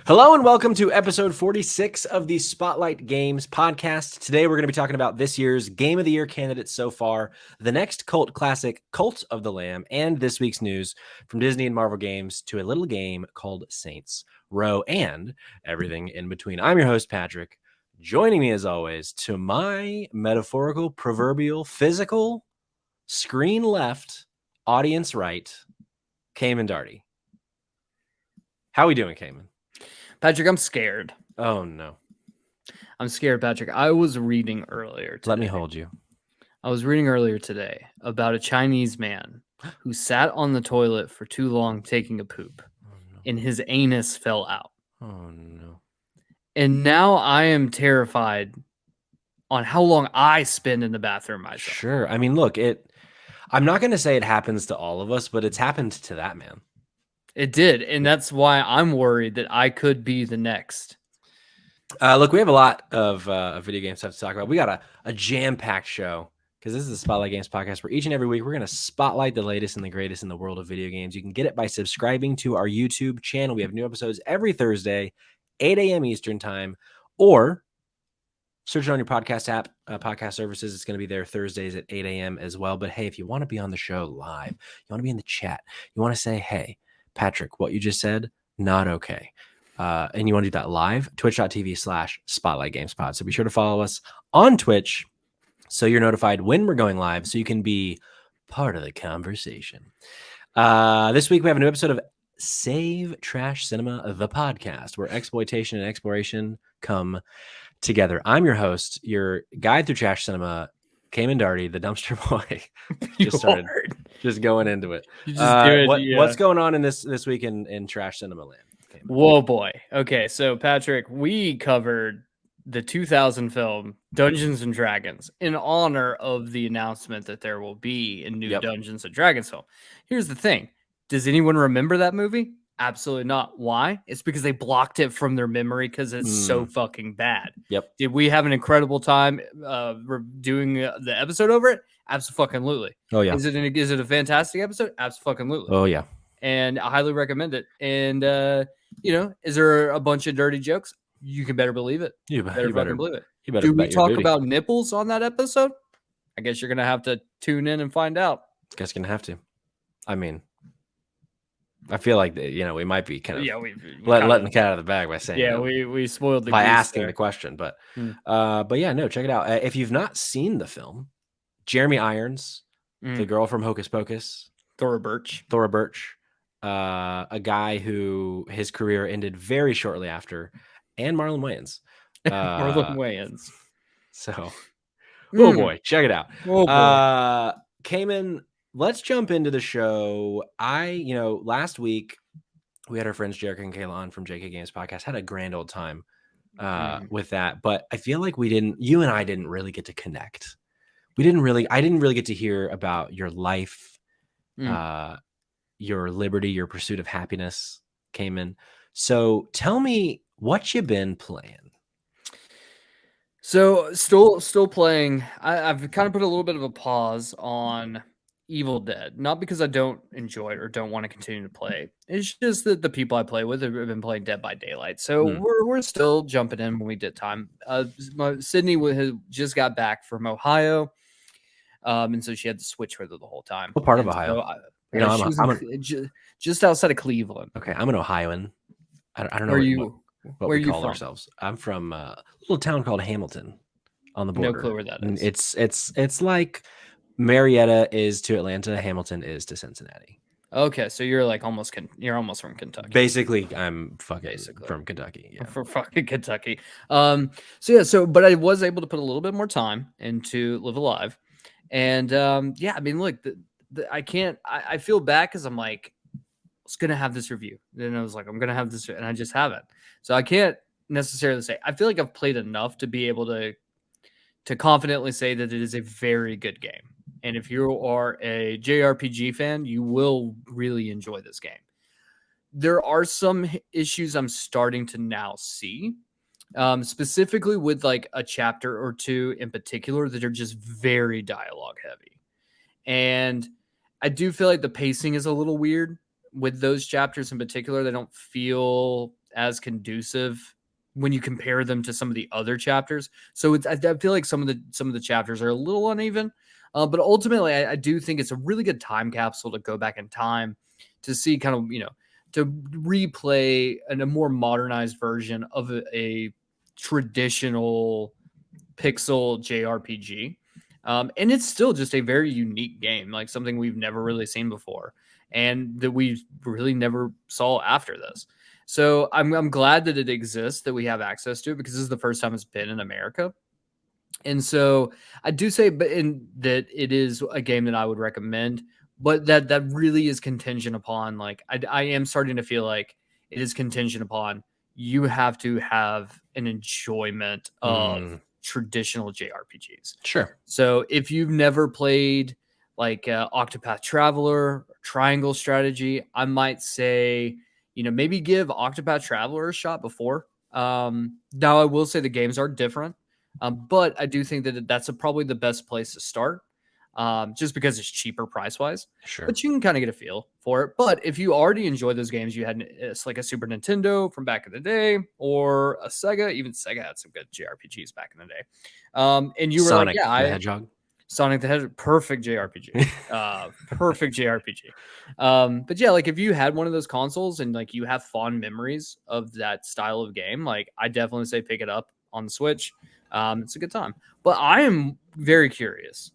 Hello and welcome to episode 46 of the Spotlight Games podcast. Today we're going to be talking about this year's Game of the Year candidates so far, the next cult classic, Cult of the Lamb, and this week's news from Disney and Marvel Games to a little game called Saints Row and everything in between. I'm your host, Patrick. Joining me as always to my metaphorical, proverbial, physical, screen left, audience right, Cayman Darty. How are we doing, Cayman? Patrick, I'm scared. Oh, no. I'm scared, Patrick. I was reading earlier today. Let me hold you. I was reading earlier today about a Chinese man who sat on the toilet for too long taking a poop, and his anus fell out. Oh, no. And now I am terrified on how long I spend in the bathroom myself. Sure. I mean, look, I'm not going to say it happens to all of us, but it's happened to that man. It did, and that's why I'm worried that I could be the next. Look, we have a lot of video game stuff to talk about. We got a jam-packed show because this is the Spotlight Games podcast where each and every week we're going to spotlight the latest and the greatest in the world of video games. You can get it by subscribing to our YouTube channel. We have new episodes every Thursday, 8 a.m. Eastern time, or search it on your podcast app, podcast services. It's going to be there Thursdays at 8 a.m. as well. But hey, if you want to be on the show live, you want to be in the chat, you want to say, hey, Patrick, what you just said, not okay. And you want to do that live, twitch.tv/Spotlight Games Pod. So be sure to follow us on Twitch so you're notified when we're going live so you can be part of the conversation. This week we have a new episode of Save Trash Cinema, the podcast, where exploitation and exploration come together. I'm your host, your guide through trash cinema, Cayman Darty, the dumpster boy. Just going into it. What's going on in this week in trash cinema land? Okay. Whoa, boy. Okay, so Patrick, we covered the 2000 film Dungeons and Dragons in honor of the announcement that there will be a new Dungeons and Dragons film. Here's the thing. Does anyone remember that movie? Absolutely not. Why? It's because they blocked it from their memory because it's so fucking bad. Yep. Did we have an incredible time doing the episode over it? Absolutely. Oh, yeah. Is it a fantastic episode? Absolutely. Oh, yeah. And I highly recommend it. And, is there a bunch of dirty jokes? You can better believe it. You better believe it. Do we talk about nipples on that episode? I guess you're going to have to tune in and find out. Guess you're going to have to. I mean, I feel like we might be kind of letting the cat out of the bag by saying we spoiled the by asking the question, but yeah, no, check it out. If you've not seen the film, Jeremy Irons, the girl from Hocus Pocus, Thora Birch, a guy who his career ended very shortly after, and Marlon Wayans. So, oh boy, check it out. Oh boy. Cayman. Let's jump into the show. Last week we had our friends Jericho and Kayla on from JK Games Podcast. Had a grand old time with that, but I feel like you and I didn't really get to connect. I didn't really get to hear about your life, your liberty, your pursuit of happiness, Cayman. So tell me what you been playing. So still playing. I've kind of put a little bit of a pause on Evil Dead, not because I don't enjoy it or don't want to continue to play. It's just that the people I play with have been playing Dead by Daylight, so we're still jumping in when we get time. Sydney just got back from Ohio, and so she had to switch with her the whole time. What part of Ohio? Just outside of Cleveland. Okay, I'm an Ohioan. I don't know what we call ourselves. I'm from a little town called Hamilton on the border. No clue where that is. It's like Marietta is to Atlanta, Hamilton is to Cincinnati. Okay, so you're like almost from Kentucky. Basically, I'm from Kentucky. Yeah. For fucking Kentucky. But I was able to put a little bit more time into Live Alive. And I mean, look, I feel bad because I'm like, I was gonna have this review. Then I was like, I'm gonna have this, and I just haven't. So I can't necessarily say. I feel like I've played enough to be able to confidently say that it is a very good game. And if you are a JRPG fan, you will really enjoy this game. There are some issues I'm starting to now see, specifically with like a chapter or two in particular that are just very dialogue heavy. And I do feel like the pacing is a little weird with those chapters in particular. They don't feel as conducive when you compare them to some of the other chapters. So I feel like some of the chapters are a little uneven, but ultimately, I do think it's a really good time capsule to go back in time to see kind of to replay a more modernized version of a traditional pixel JRPG. And it's still just a very unique game, like something we've never really seen before, and that we really never saw after this. So I'm glad that it exists, that we have access to it, because this is the first time it's been in America. And so I do say, but in that it is a game that I would recommend, but that really is contingent upon, like, I am starting to feel like it is contingent upon you have to have an enjoyment of traditional JRPGs. Sure. So if you've never played like Octopath Traveler, or Triangle Strategy, I might say, maybe give Octopath Traveler a shot before. Now I will say the games are different, but I do think that that's probably the best place to start, just because it's cheaper price wise. Sure. But you can kind of get a feel for it. But if you already enjoy those games, you had it's like a Super Nintendo from back in the day, or a Sega. Even Sega had some good JRPGs back in the day. And you were like, Sonic yeah, the Hedgehog. Sonic the Hedgehog, perfect JRPG. Perfect JRPG. But yeah, like if you had one of those consoles and like you have fond memories of that style of game, like I definitely say pick it up on the Switch. It's a good time. But I am very curious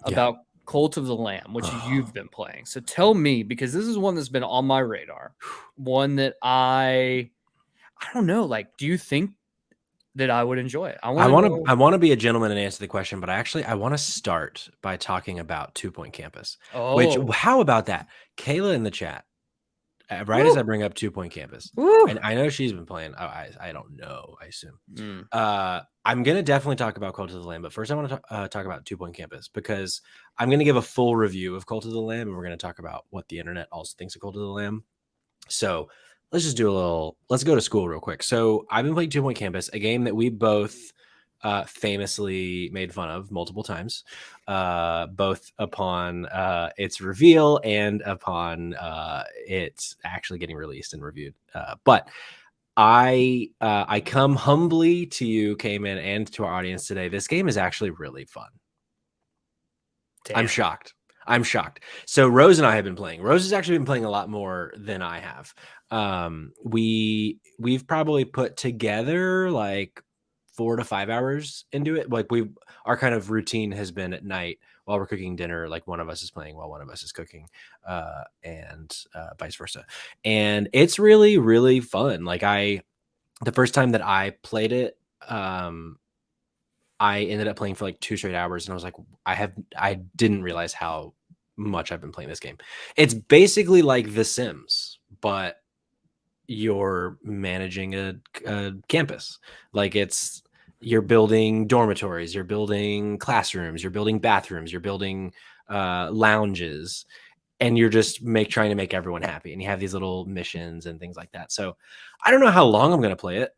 Yeah. about Cult of the Lamb, which you've been playing. So tell me, because this is one that's been on my radar, one that I don't know. Like, do you think that I would enjoy it? I want to know. I want to be a gentleman and answer the question, but I want to start by talking about 2 Point Campus. Which, Oh, how about that? Kayla in the chat, right as I woo, bring up 2 Point Campus, woo. and I know she's been playing. Oh, I don't know. I assume. Mm, I'm gonna definitely talk about Cult of the Lamb, but first I want to talk about 2 Point Campus, because I'm gonna give a full review of Cult of the Lamb, and we're gonna talk about what the internet also thinks of Cult of the Lamb. So let's just do a little. Let's go to school real quick. So I've been playing 2 Point Campus, a game that we both famously made fun of multiple times, both upon its reveal and upon its actually getting released and reviewed. But I come humbly to you, Cayman, and to our audience today. This game is actually really fun. damn. I'm shocked. I'm shocked. So Rose and I have been playing. Rose has actually been playing a lot more than I have. We've probably put together like 4 to 5 hours into it. Like our kind of routine has been at night while we're cooking dinner. Like one of us is playing while one of us is cooking, and vice versa. And it's really, really fun. Like the first time that I played it, I ended up playing for like 2 straight hours, and I was like, I didn't realize how much I've been playing this game. It's basically like The Sims, but you're managing a campus. Like you're building dormitories, you're building classrooms, you're building bathrooms, you're building lounges, and you're just trying to make everyone happy. And you have these little missions and things like that. So I don't know how long I'm going to play it.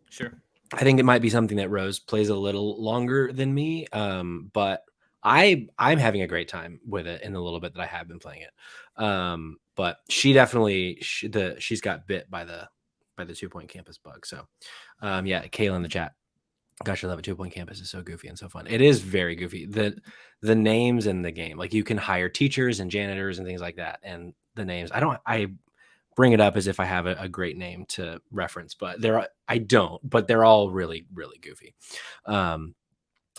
Sure. I think it might be something that Rose plays a little longer than me, but I'm having a great time with it in the little bit that I have been playing it. But she definitely she's got bit by the 2 Point Campus bug. So yeah, Kayla in the chat. Gosh, I love it. 2 Point Campus is so goofy and so fun. It is very goofy. The names in the game, like you can hire teachers and janitors and things like that, and the names. I bring it up as if I have a great name to reference, but I don't, but they're all really, really goofy.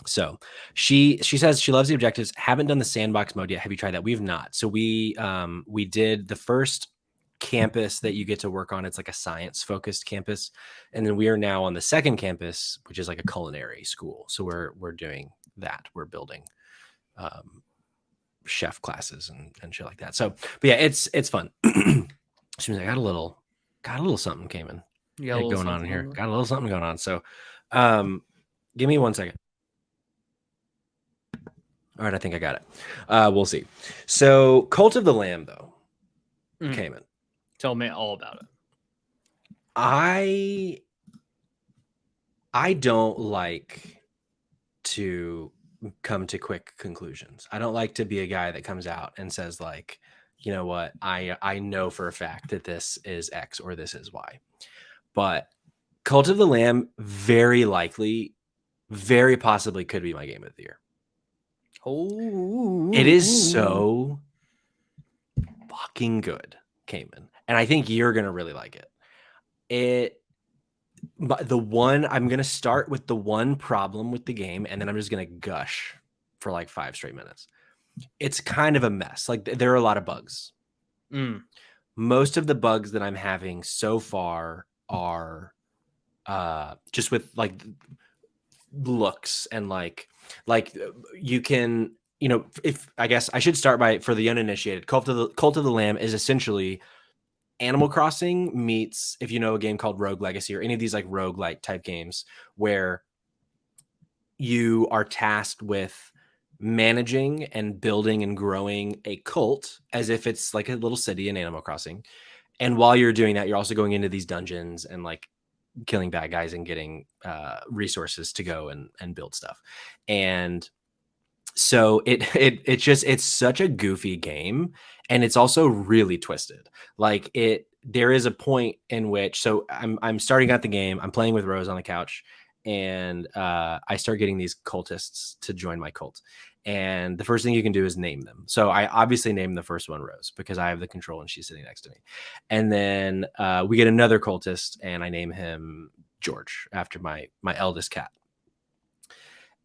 So she says she loves the objectives. Haven't done the sandbox mode yet. Have you tried that? We've not. So we did the first campus that you get to work on. It's like a science focused campus. And then we are now on the second campus, which is like a culinary school. So we're doing that. We're building chef classes and shit like that. So, but yeah, it's fun. Excuse me, I got a little something came in. You got a little Going on here. something. Got a little something going on. So give me 1 second. All right, I think I got it. We'll see. So Cult of the Lamb, though, came in. Tell me all about it. I don't like to come to quick conclusions. I don't like to be a guy that comes out and says like, you know what, I know for a fact that this is X or this is Y. But Cult of the Lamb very likely, very possibly could be my game of the year. It is Oh, so fucking good, Cayman, and I think you're gonna really like it. But the one I'm gonna start with the one problem with the game, and then I'm just gonna gush for like 5 straight minutes. It's kind of a mess. Like there are a lot of bugs. mm, Most of the bugs that I'm having so far are just with like looks and like you can, you know, if I guess I should start by, for the uninitiated, Cult of the Lamb is essentially Animal Crossing meets, if you know, a game called Rogue Legacy or any of these like roguelike type games where you are tasked with managing and building and growing a cult as if it's like a little city in Animal Crossing. And while you're doing that, you're also going into these dungeons and like killing bad guys and getting resources to go and build stuff. And so it's such a goofy game, and it's also really twisted. Like there is a point in which, so I'm starting out the game, I'm playing with Rose on the couch, and I start getting these cultists to join my cult. And the first thing you can do is name them. So I obviously named the first one Rose because I have the control and she's sitting next to me. And then we get another cultist, and I name him George after my eldest cat.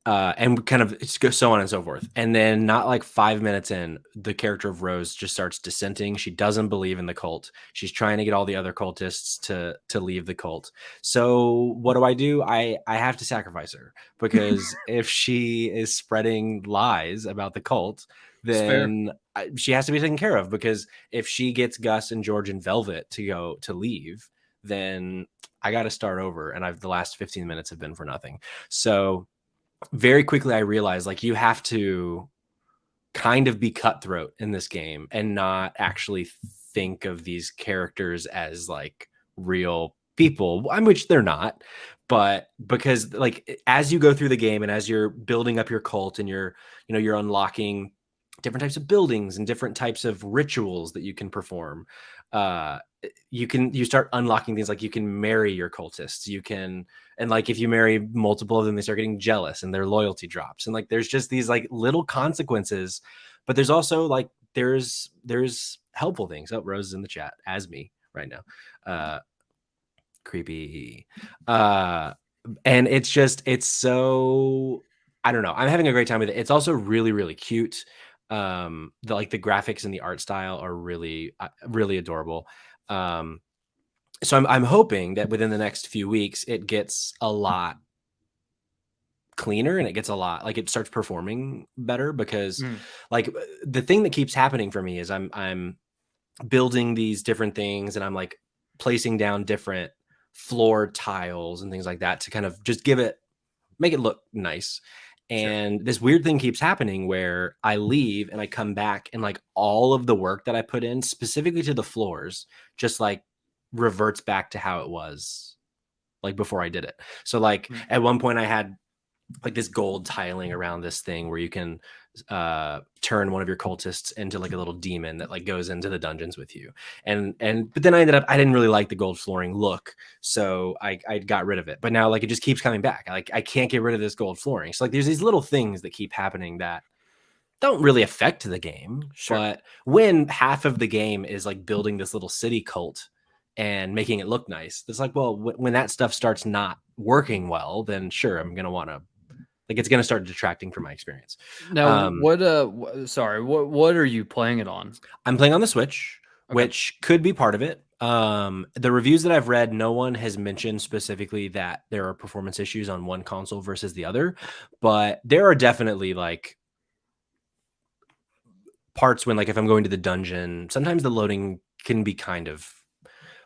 And kind of just go so on and so forth. And then not like 5 minutes in, the character of Rose just starts dissenting. She doesn't believe in the cult. She's trying to get all the other cultists to leave the cult. So what do? I have to sacrifice her, because if she is spreading lies about the cult, it's fair. then she has to be taken care of. Because if she gets Gus and George and Velvet to leave, then I got to start over. And the last 15 minutes have been for nothing. So very quickly I realized, like, you have to kind of be cutthroat in this game and not actually think of these characters as like real people, which they're not. But because like as you go through the game and as you're building up your cult and you're unlocking different types of buildings and different types of rituals that you can perform, uh you start unlocking things like you can marry your cultists, you can, and like if you marry multiple of them, they start getting jealous and their loyalty drops, and like there's just these like little consequences. But there's also like there's helpful things. Oh, Rose is in the chat as me right now. Creepy. uh and it's so, I don't know, I'm having a great time with it. It's also really really cute. The graphics and the art style are really really adorable. So I'm hoping that within the next few weeks it gets a lot cleaner and it gets a lot, like, it starts performing better. Because Mm, like the thing that keeps happening for me is I'm building these different things, and I'm like placing down different floor tiles and things like that to kind of just make it look nice. sure. And this weird thing keeps happening where I leave and I come back, and like all of the work that I put in specifically to the floors just like reverts back to how it was like before I did it. So like Mm, at one point I had like this gold tiling around this thing where you can turn one of your cultists into like a little demon that like goes into the dungeons with you. And but then I didn't really like the gold flooring look, so I got rid of it. But now like it just keeps coming back. Like I can't get rid of this gold flooring. So like there's these little things that keep happening that don't really affect the game. sure. But when half of the game is like building this little city cult and making it look nice, it's like, well, when that stuff starts not working well, then sure, I'm gonna want to, like, it's gonna start detracting from my experience. Now, Um, sorry, what are you playing it on? I'm playing on the Switch, Okay. which could be part of it. The reviews that I've read, no one has mentioned specifically that there are performance issues on one console versus the other, but there are definitely like parts when, like, if I'm going to the dungeon, sometimes the loading can be kind of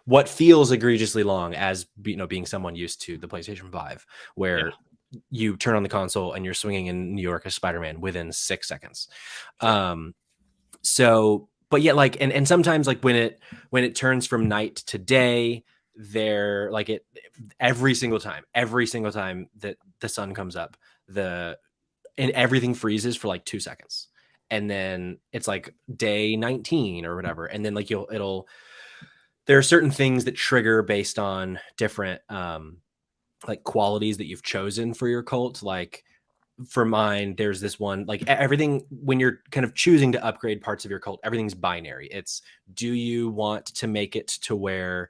what feels egregiously long, as being someone used to the PlayStation 5, Yeah, where you turn on the console and you're swinging in New York as Spider-Man within 6 seconds. sure. Um, so, but yeah, like, and sometimes like when it turns from night to day, there like it every single time that the sun comes up, the and everything freezes for like 2 seconds. and then it's like day 19 or whatever, and then like there are certain things that trigger based on different like qualities that you've chosen for your cult. Like for mine, there's this one, like everything, when you're kind of choosing to upgrade parts of your cult, everything's binary. It's, do you want to make it to where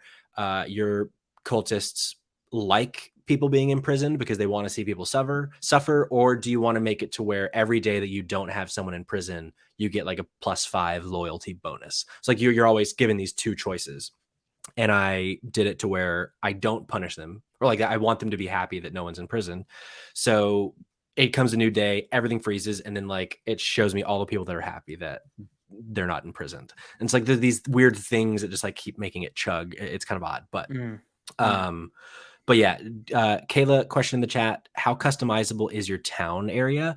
your cultists like people being imprisoned because they want to see people suffer, or do you want to make it to where every day that you don't have someone in prison, you get like a +5 loyalty bonus? It's like you're always given these two choices, and I did it to where I don't punish them, or like I want them to be happy that no one's in prison. So it comes a new day, everything freezes, and then like it shows me all the people that are happy that they're not imprisoned. And it's like these weird things that just like keep making it chug. It's kind of odd, Mm. but yeah. Kayla, question in the chat: how customizable is your town area?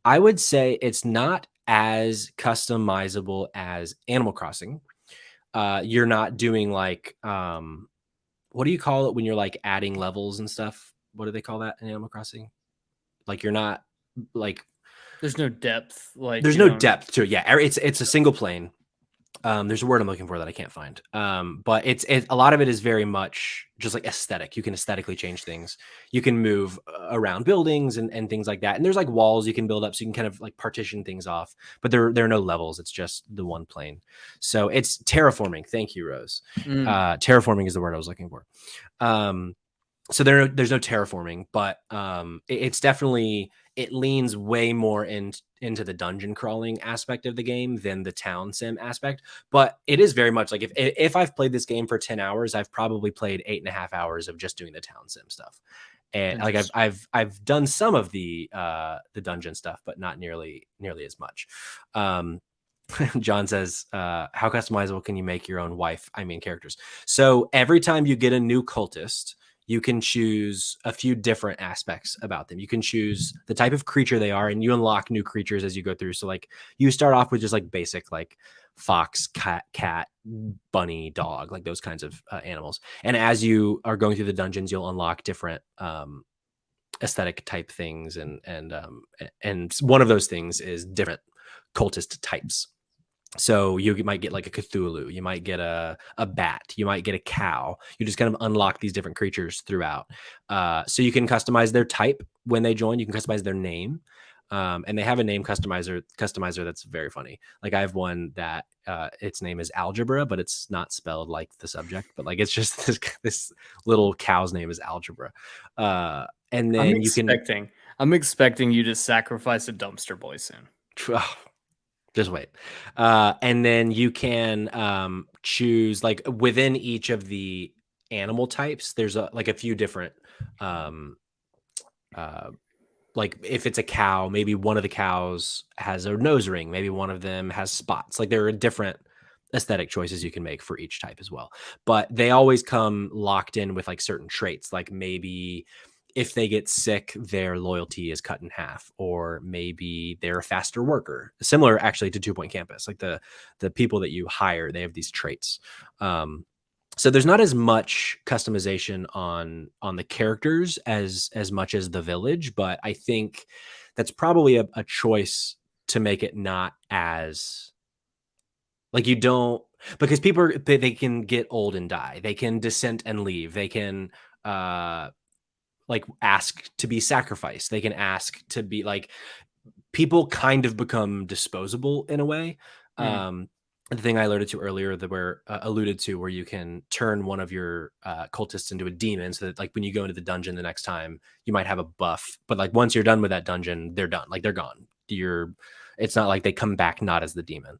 I would say it's not as customizable as Animal Crossing. You're not doing like what do you call it when you're like adding levels and stuff? What do they call that in Animal Crossing? Like you're not like There's no depth. Like there's you no don't. depth to it. Yeah, it's a single plane. There's a word I'm looking for that I can't find. But a lot of it is very much just like aesthetic. You can aesthetically change things. You can move around buildings and things like that. And there's like walls you can build up, so you can kind of like partition things off. But there are no levels. It's just the one plane. So it's terraforming. Thank you, Rose. Mm. Terraforming is the word I was looking for. So there's no terraforming, but it's definitely, it leans way more into the dungeon crawling aspect of the game than the town sim aspect. But it is very much like, if I've played this game for 10 hours, I've probably played 8.5 hours of just doing the town sim stuff. And like Interesting. I've done some of the dungeon stuff, but not nearly as much. John says, how customizable can you make your own wife? I mean, characters. So every time you get a new cultist, you can choose a few different aspects about them. You can choose the type of creature they are, and you unlock new creatures as you go through. So like you start off with just like basic, like fox, cat, bunny, dog, like those kinds of animals. And as you are going through the dungeons, you'll unlock different aesthetic type things, and one of those things is different cultist types. So you might get like a Cthulhu, you might get a bat, you might get a cow. You just kind of unlock these different creatures throughout. So you can customize their type when they join. You can customize their name, and they have a name customizer that's very funny. Like I have one that its name is Algebra, but it's not spelled like the subject, but like it's just this little cow's name is Algebra. And I'm then you can expecting. I'm expecting you to sacrifice a dumpster boy soon. just wait. And then you can choose, like within each of the animal types, there's like a few different uh, like if it's a cow, maybe one of the cows has a nose ring, maybe one of them has spots. Like there are different aesthetic choices you can make for each type as well. But they always come locked in with like certain traits, like maybe if they get sick, their loyalty is cut in half, or maybe they're a faster worker. Similar actually to 2 Point Campus. Like the people that you hire, they have these traits. So there's not as much customization on the characters as much as the village, but I think that's probably a choice to make it not as like, you don't, because people they can get old and die, they can dissent and leave, they can uh like ask to be sacrificed, they can ask to be like, people kind of become disposable in a way. Mm. The thing I alluded to, where you can turn one of your cultists into a demon, so that like when you go into the dungeon the next time, you might have a buff, but like once you're done with that dungeon, they're done. Like they're gone. It's not like they come back not as the demon.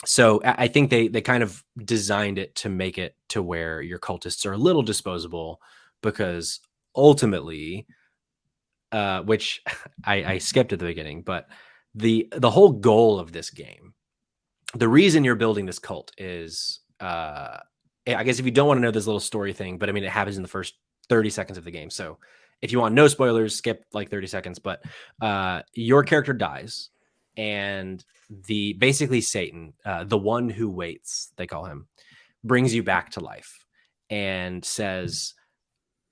So I think they kind of designed it to make it to where your cultists are a little disposable, because ultimately, which I skipped at the beginning, but the whole goal of this game, the reason you're building this cult is, I guess if you don't want to know this little story thing, but I mean, it happens in the first 30 seconds of the game. So if you want no spoilers, skip like 30 seconds, but your character dies, and basically Satan, the one who waits, they call him, brings you back to life and says,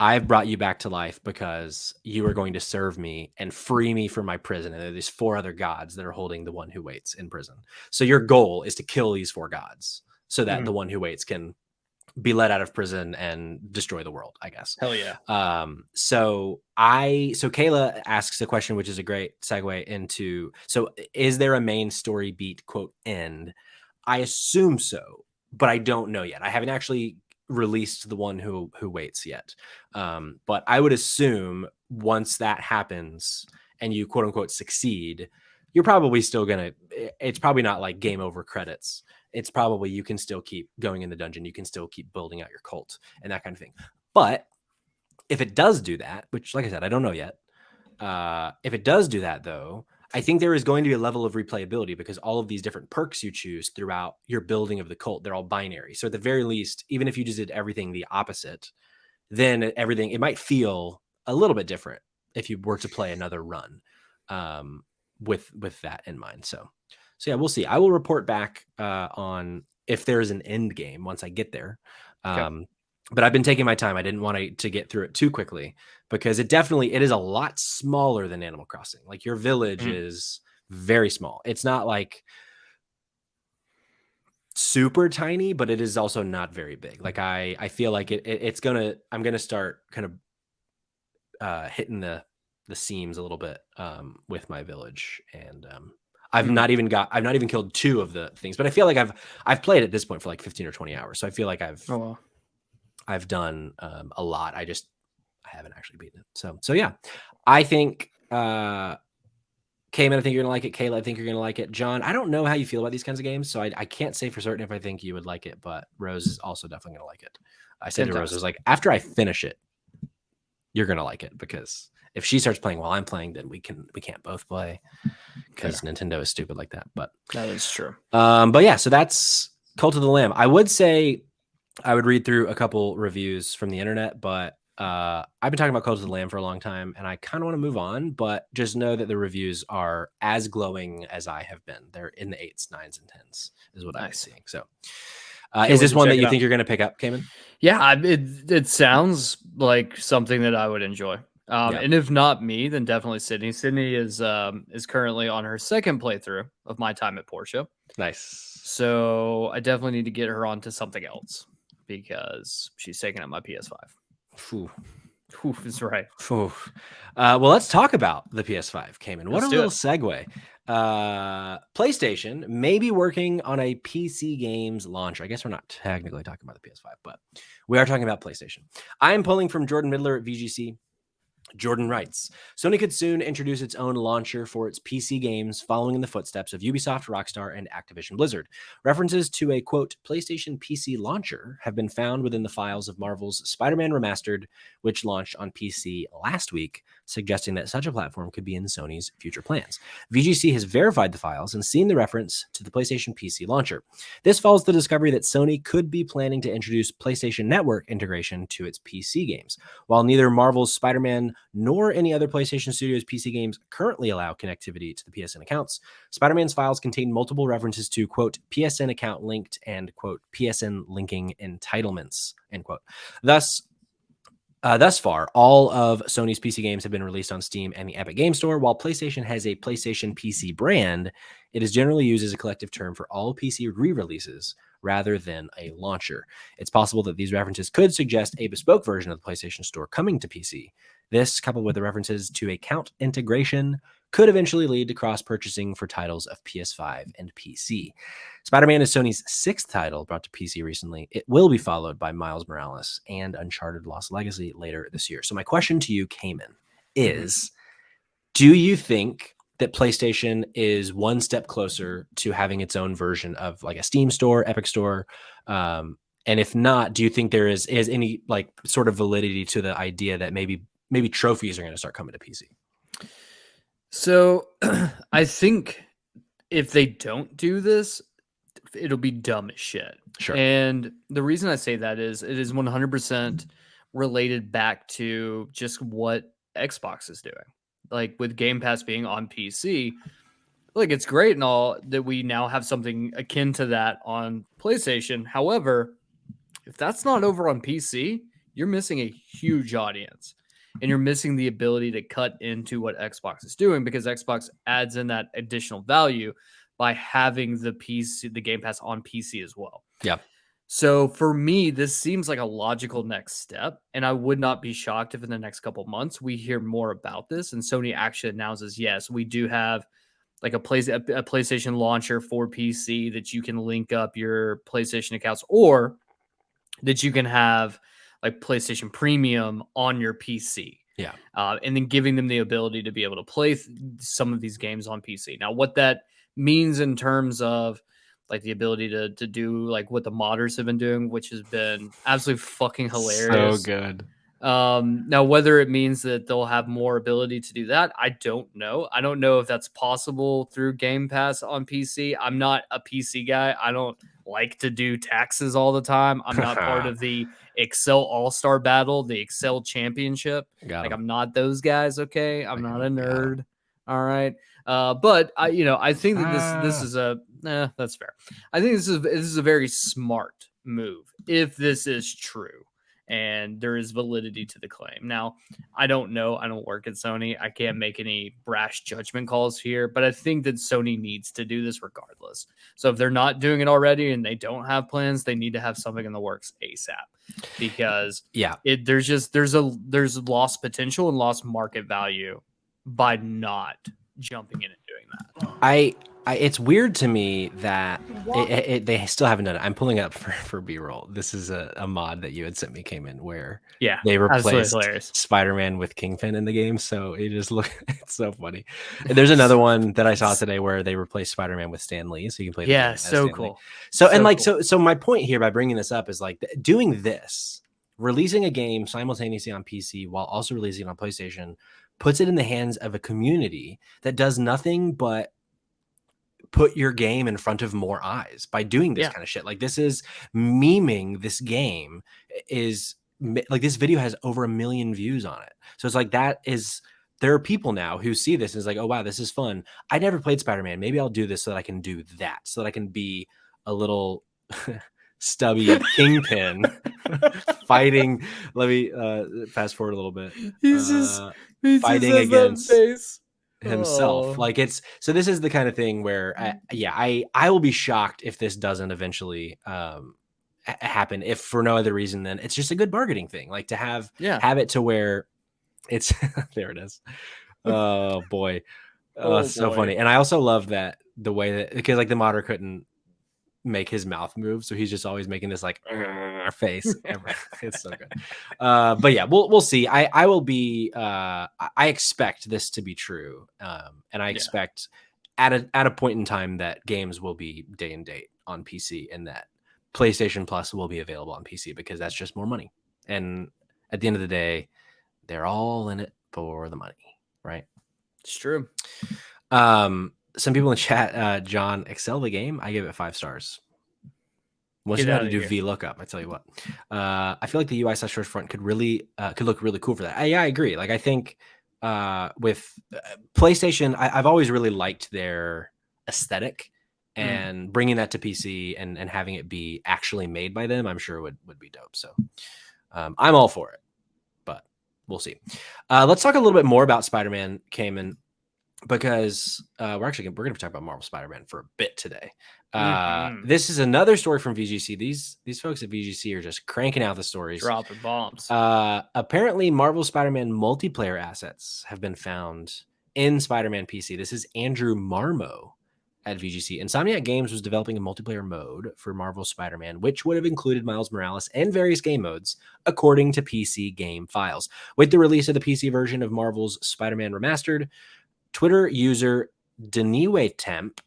I've brought you back to life because you are going to serve me and free me from my prison. And there are these 4 other gods that are holding the one who waits in prison. So your goal is to kill these 4 gods so that the one who waits can be let out of prison and destroy the world, I guess. Hell yeah. So Kayla asks a question, which is a great segue into, so is there a main story beat, quote, end? I assume so, but I don't know yet. I haven't actually released the one who waits yet. But I would assume once that happens and you quote unquote succeed, you're probably still gonna, it's probably not like game over credits. It's probably, you can still keep going in the dungeon. You can still keep building out your cult and that kind of thing. But if it does do that, which like I said, I don't know yet. If it does do that though, I think there is going to be a level of replayability because all of these different perks you choose throughout your building of the cult, they're all binary. So at the very least, even if you just did everything the opposite, then everything, it might feel a little bit different if you were to play another run with that in mind. So yeah, we'll see. I will report back on if there's an end game once I get there. But I've been taking my time. I didn't want to get through it too quickly because it is a lot smaller than Animal Crossing. Like your village is very small. It's not like super tiny, but it is also not very big. Like I feel like I'm gonna start kind of hitting the seams a little bit with my village, and I've not even killed 2 of the things, but I feel like I've played at this point for like 15 or 20 hours, so I feel like I've done a lot. I haven't actually beaten it. So yeah, I think Cayman, I think you're gonna like it. Kayla, I think you're gonna like it. John, I don't know how you feel about these kinds of games, so I can't say for certain if I think you would like it, but Rose is also definitely gonna like it. I said to Rose, I was like, after I finish it, you're gonna like it, because if she starts playing while I'm playing, then we can't both play because Nintendo is stupid like that. But that is true. But yeah, so that's Cult of the Lamb. I would say I would read through a couple reviews from the internet, but I've been talking about Cult of the Lamb for a long time, and I kind of want to move on, but just know that the reviews are as glowing as I have been. They're in the 8s, 9s, and 10s is what I'm seeing. So is this one that you think you're going to pick up, Cayman? Yeah, it sounds like something that I would enjoy. And if not me, then definitely Sydney. Sydney is currently on her 2nd playthrough of My Time at Portia. Nice. So I definitely need to get her onto something else because she's taking up my PS5. Ooh. That's right. Well, let's talk about the PS5, Cayman. What a little segue. PlayStation may be working on a PC games launcher. I guess we're not technically talking about the PS5, but we are talking about PlayStation. I am pulling from Jordan Midler at VGC. Jordan writes, Sony could soon introduce its own launcher for its PC games, following in the footsteps of Ubisoft, Rockstar, and Activision Blizzard. References to a, quote, PlayStation PC launcher have been found within the files of Marvel's Spider-Man Remastered, which launched on PC last week, suggesting that such a platform could be in Sony's future plans. VGC has verified the files and seen the reference to the PlayStation PC launcher. This follows the discovery that Sony could be planning to introduce PlayStation Network integration to its PC games. While neither Marvel's Spider-Man nor any other PlayStation Studios PC games currently allow connectivity to the PSN accounts, Spider-Man's files contain multiple references to, quote, PSN account linked and, quote, PSN linking entitlements, end quote. Thus far, all of Sony's PC games have been released on Steam and the Epic Game Store. While PlayStation has a PlayStation PC brand, it is generally used as a collective term for all PC re-releases rather than a launcher. It's possible that these references could suggest a bespoke version of the PlayStation Store coming to PC. This, coupled with the references to account integration, could eventually lead to cross-purchasing for titles of PS5 and PC. Spider-Man is Sony's 6th title brought to PC recently. It will be followed by Miles Morales and Uncharted Lost Legacy later this year. So my question to you, Cayman, is do you think that PlayStation is one step closer to having its own version of like a Steam store, Epic store? And if not, do you think there is any like sort of validity to the idea that maybe trophies are going to start coming to PC? So I think if they don't do this, it'll be dumb as shit. Sure. And the reason I say that is it is 100% related back to just what Xbox is doing. Like with Game Pass being on PC, like it's great and all that we now have something akin to that on PlayStation. However, if that's not over on PC, you're missing a huge audience. And you're missing the ability to cut into what Xbox is doing, because Xbox adds in that additional value by having the Game Pass on PC as well. Yeah. So for me, this seems like a logical next step, and I would not be shocked if in the next couple months we hear more about this and Sony actually announces, yes, we do have like a PlayStation launcher for PC that you can link up your PlayStation accounts, or that you can have like PlayStation Premium on your PC. Yeah. And then giving them the ability to be able to play some of these games on PC. Now, what that means in terms of like the ability to do like what the modders have been doing, which has been absolutely fucking hilarious. So good. Now, whether it means that they'll have more ability to do that, I don't know. I don't know if that's possible through Game Pass on PC. I'm not a PC guy. I don't like to do taxes all the time. I'm not part of the Excel All-Star Battle, the Excel Championship. Like, I'm not those guys, okay? I'm not a nerd. All right. But I think that this is that's fair. I think this is a very smart move if this is true and there is validity to the claim. Now, I don't know. I don't work at Sony. I can't make any brash judgment calls here, but I think that Sony needs to do this regardless. So if they're not doing it already and they don't have plans, they need to have something in the works ASAP, because there's lost potential and lost market value by not jumping in and doing that. It's weird to me that they still haven't done it. I'm pulling up for B-roll. This is a mod that you had sent me came in where they replaced Spider-Man with Kingpin in the game. So it's so funny. And there's another one that I saw today where they replaced Spider-Man with Stan Lee, so you can play. Yeah, so cool. So my point here by bringing this up is like doing this, releasing a game simultaneously on PC while also releasing it on PlayStation, puts it in the hands of a community that does nothing but put your game in front of more eyes by doing this kind of shit. Like, this is memeing this game. Is like, this video has over 1 million views on it. So it's like, there are people now who see this and is like, oh wow, this is fun. I never played Spider-Man. Maybe I'll do this so that I can do that, so that I can be a little stubby Kingpin fighting. Let me fast forward a little bit. He's fighting against himself. Like, this is the kind of thing where I will be shocked if this doesn't eventually happen, if for no other reason than it's just a good marketing thing, like to have it to where it's there it is. Oh boy. So funny. And I also love that the way that, because like the modder couldn't make his mouth move, so he's just always making this like face. It's so good. But yeah, we'll see. I will be I expect this to be true, and I expect at a point in time that games will be day and date on PC, and that PlayStation Plus will be available on PC, because that's just more money. And at the end of the day, they're all in it for the money, right? It's true. Some people in chat, John, excel the game. I give it 5 stars. Once you know how to do VLOOKUP, I tell you what. I feel like the UI / storefront could look really cool for that. I agree. Like, I think with PlayStation, I've always really liked their aesthetic, and bringing that to PC and having it be actually made by them, I'm sure would be dope. So I'm all for it, but we'll see. Let's talk a little bit more about Spider-Man, Cayman, because we're going to talk about Marvel Spider-Man for a bit today. This is another story from VGC. These folks at VGC are just cranking out the stories, dropping bombs. Apparently, Marvel Spider-Man multiplayer assets have been found in Spider-Man PC. This is Andrew Marmo at VGC. Insomniac Games was developing a multiplayer mode for Marvel Spider-Man, which would have included Miles Morales and various game modes, according to PC game files. With the release of the PC version of Marvel's Spider-Man Remastered, Twitter user Deniwetemp,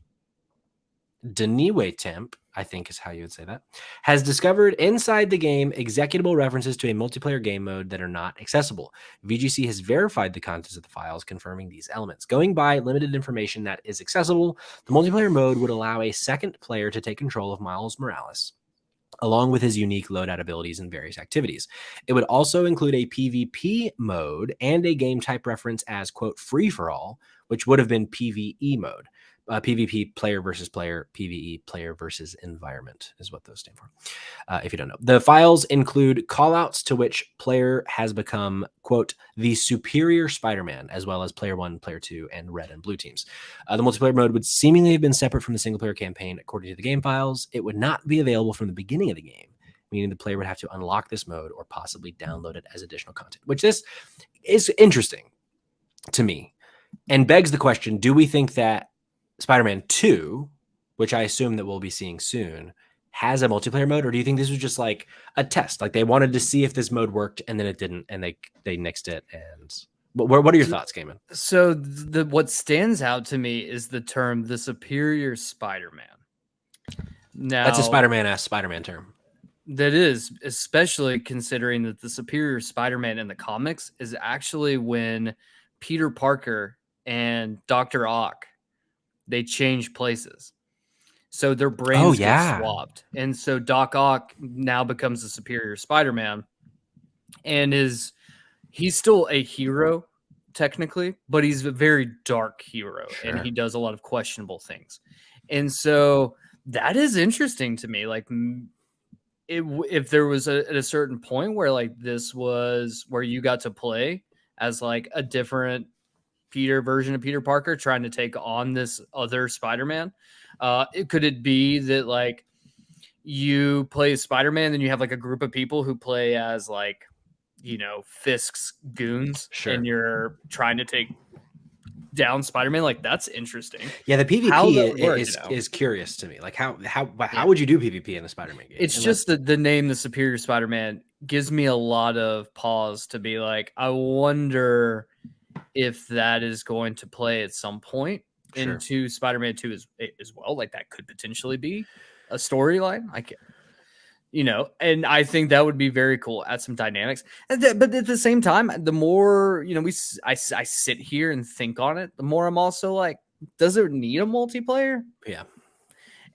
I think is how you would say that, has discovered inside the game executable references to a multiplayer game mode that are not accessible. VGC has verified the contents of the files, confirming these elements. Going by limited information that is accessible, the multiplayer mode would allow a second player to take control of Miles Morales, along with his unique loadout abilities and various activities. It would also include a PvP mode and a game type reference as, quote, free-for-all, which would have been PvE mode. PvP, player versus player, PvE, player versus environment is what those stand for. If you don't know, the files include callouts to which player has become, quote, the superior Spider-Man, as well as player 1, player 2, and red and blue teams. The multiplayer mode would seemingly have been separate from the single player campaign according to the game files. It would not be available from the beginning of the game, meaning the player would have to unlock this mode or possibly download it as additional content, which this is interesting to me and begs the question, do we think that Spider-Man 2, which I assume that we'll be seeing soon, has a multiplayer mode, or do you think this was just like a test? Like they wanted to see if this mode worked and then it didn't, and they nixed it. And what are your thoughts, Cayman? So what stands out to me is the term "the superior Spider-Man." Now, That's a Spider-Man-esque Spider-Man term. That is, especially considering that the superior Spider-Man in the comics is actually when Peter Parker and Dr. Ock, they change places. So their brains get swapped. And so Doc Ock now becomes the superior Spider-Man and he's still a hero technically, but he's a very dark hero and he does a lot of questionable things. And so that is interesting to me. Like if there was at a certain point where like this was where you got to play as like a different version of Peter Parker trying to take on this other Spider-Man, could it be that like you play as Spider-Man, then you have like a group of people who play as like, you know, Fisk's goons, and you're trying to take down Spider-Man? Like that's interesting. Yeah, the PvP is curious to me. Like how would you do PvP in a Spider-Man game? It's just the name, the superior Spider-Man, gives me a lot of pause to be like, I wonder if that is going to play at some point into Spider-Man 2 as well. Like that could potentially be a storyline. You know, and I think that would be very cool. Add some dynamics. But at the same time, the more, you know, I sit here and think on it, the more I'm also like, does it need a multiplayer? Yeah.